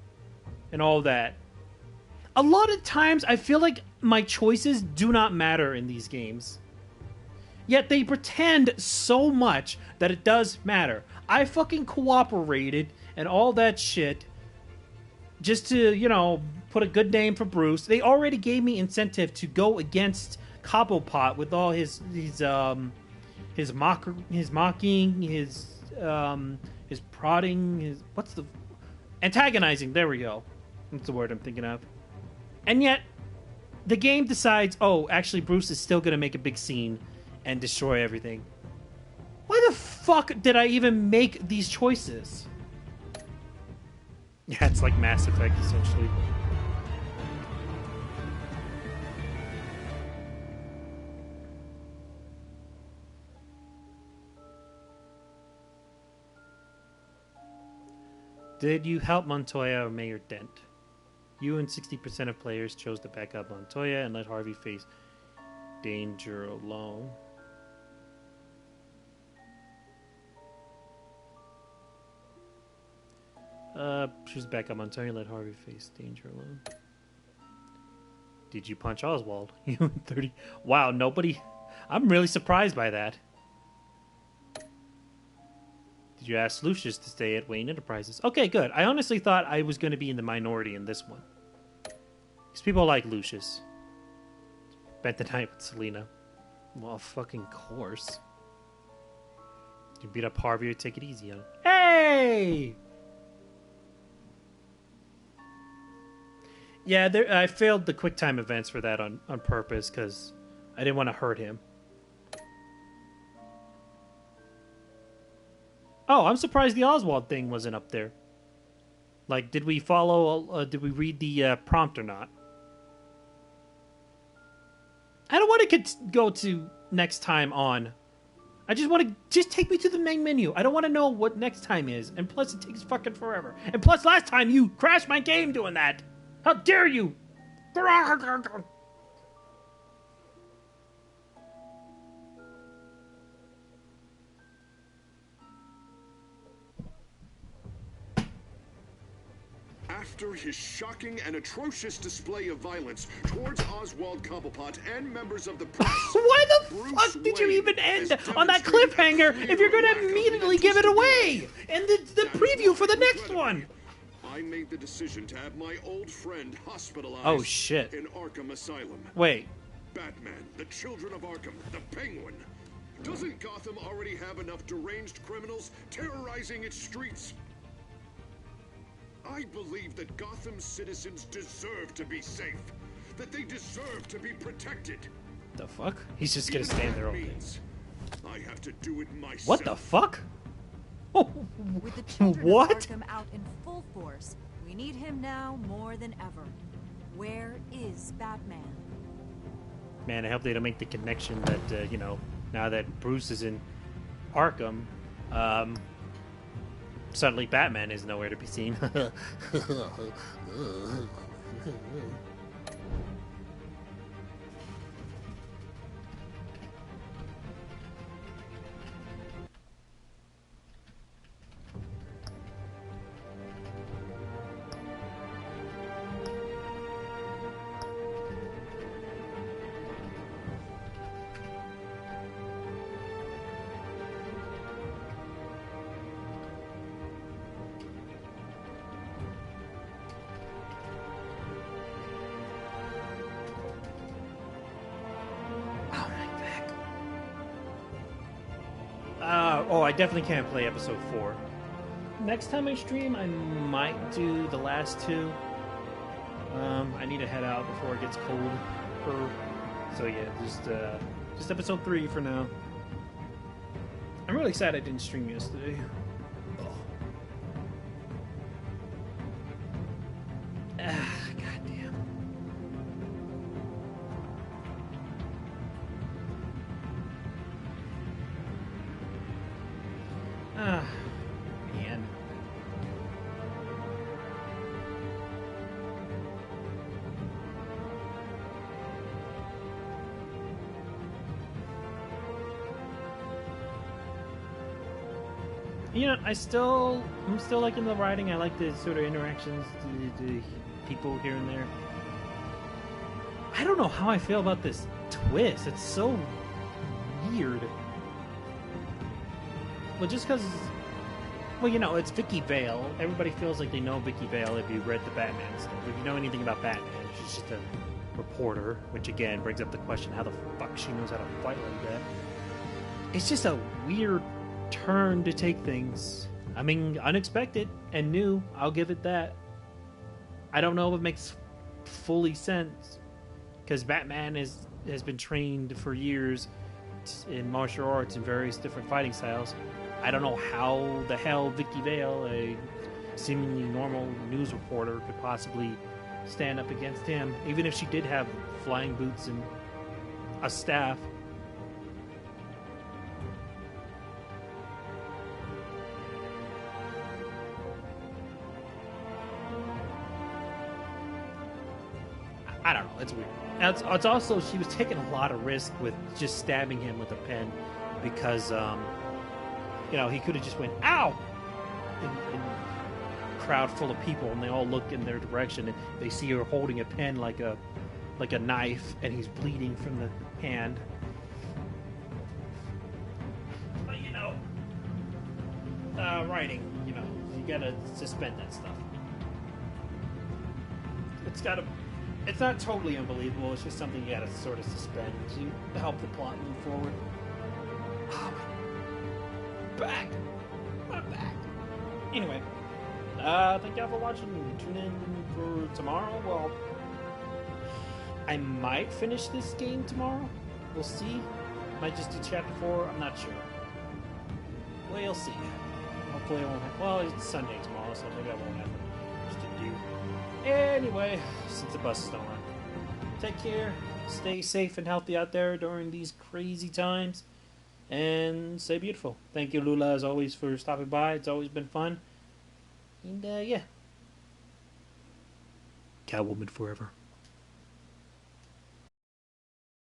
and all that? A lot of times I feel like my choices do not matter in these games. Yet they pretend so much that it does matter. I fucking cooperated and all that shit just to, you know, put a good name for Bruce. They already gave me incentive to go against Cobblepot with all his mocking, his prodding, antagonizing. There we go. That's the word I'm thinking of. And yet, the game decides, oh, actually, Bruce is still going to make a big scene and destroy everything. Why the fuck did I even make these choices? Yeah, it's like Mass Effect, essentially. Did you help Montoya or Mayor Dent? You and 60% of players chose to back up Montoya and let Harvey face danger alone. Choose back up Montoya and let Harvey face danger alone. Did you punch Oswald? You and 30. Wow, nobody. I'm really surprised by that. Did you ask Lucius to stay at Wayne Enterprises? Okay, good. I honestly thought I was going to be in the minority in this one. Because people like Lucius. Spent the night with Selena. Well, fucking course. You beat up Harvey or take it easy on him. Hey! Yeah, I failed the QuickTime events for that on purpose because I didn't want to hurt him. Oh, I'm surprised the Oswald thing wasn't up there. Like, did we follow, did we read the prompt or not? I don't want to go to next time on. I just want to, just take me to the main menu. I don't want to know what next time is. And plus, it takes fucking forever. And plus, last time you crashed my game doing that. How dare you? After his shocking and atrocious display of violence towards Oswald Cobblepot and members of the press... Why the fuck did you even end on that cliffhanger if you're going to immediately give it away? And the preview for the next one. I made the decision to have my old friend hospitalized Oh, shit. in Arkham Asylum. Wait. Batman, the Children of Arkham, the Penguin. Doesn't Gotham already have enough deranged criminals terrorizing its streets? I believe that Gotham's citizens deserve to be safe. That they deserve to be protected. The fuck? He's just gonna stand there all day. I have to do it myself. What the fuck? With the children What? of Arkham out in full force, we need him now more than ever. Where is Batman? Man, I hope they don't make the connection that, you know, now that Bruce is in Arkham, suddenly Batman is nowhere to be seen. Oh, I definitely can't play episode 4. Next time I stream, I might do the last 2. I need to head out before it gets cold. So yeah, just episode 3 for now. I'm really sad I didn't stream yesterday. Goddamn. Man. You know, I'm still liking the writing. I like the sort of interactions, the people here and there. I don't know how I feel about this twist. It's so weird. Well, just because, well, you know, it's Vicky Vale. Everybody feels like they know Vicky Vale if you read the Batman stuff. If you know anything about Batman, she's just a reporter, which again brings up the question, how the fuck she knows how to fight like that? It's just a weird turn to take things. I mean, unexpected and new, I'll give it that. I don't know if it makes fully sense, because Batman has been trained for years in martial arts and various different fighting styles. I don't know how the hell Vicky Vale, a seemingly normal news reporter, could possibly stand up against him, even if she did have flying boots and a staff. I don't know. It's weird. It's also, she was taking a lot of risk with just stabbing him with a pen because, you know, he could have just went, ow! In a crowd full of people, and they all look in their direction, and they see her holding a pen like a knife, and he's bleeding from the hand. But, you know, writing, you know, you gotta suspend that stuff. It's not totally unbelievable, it's just something you gotta sort of suspend to help the plot move forward. Oh, my back. Anyway, thank y'all for watching. Tune in for tomorrow. Well, I might finish this game tomorrow. We'll see. Might just do chapter 4. I'm not sure. We'll see. Hopefully I won't have... Well, it's Sunday tomorrow, so maybe I won't have much to do. Anyway, since the buses don't run. Take care. Stay safe and healthy out there during these crazy times. And stay beautiful. Thank you, Lula, as always, for stopping by. It's always been fun. And, yeah. Catwoman forever.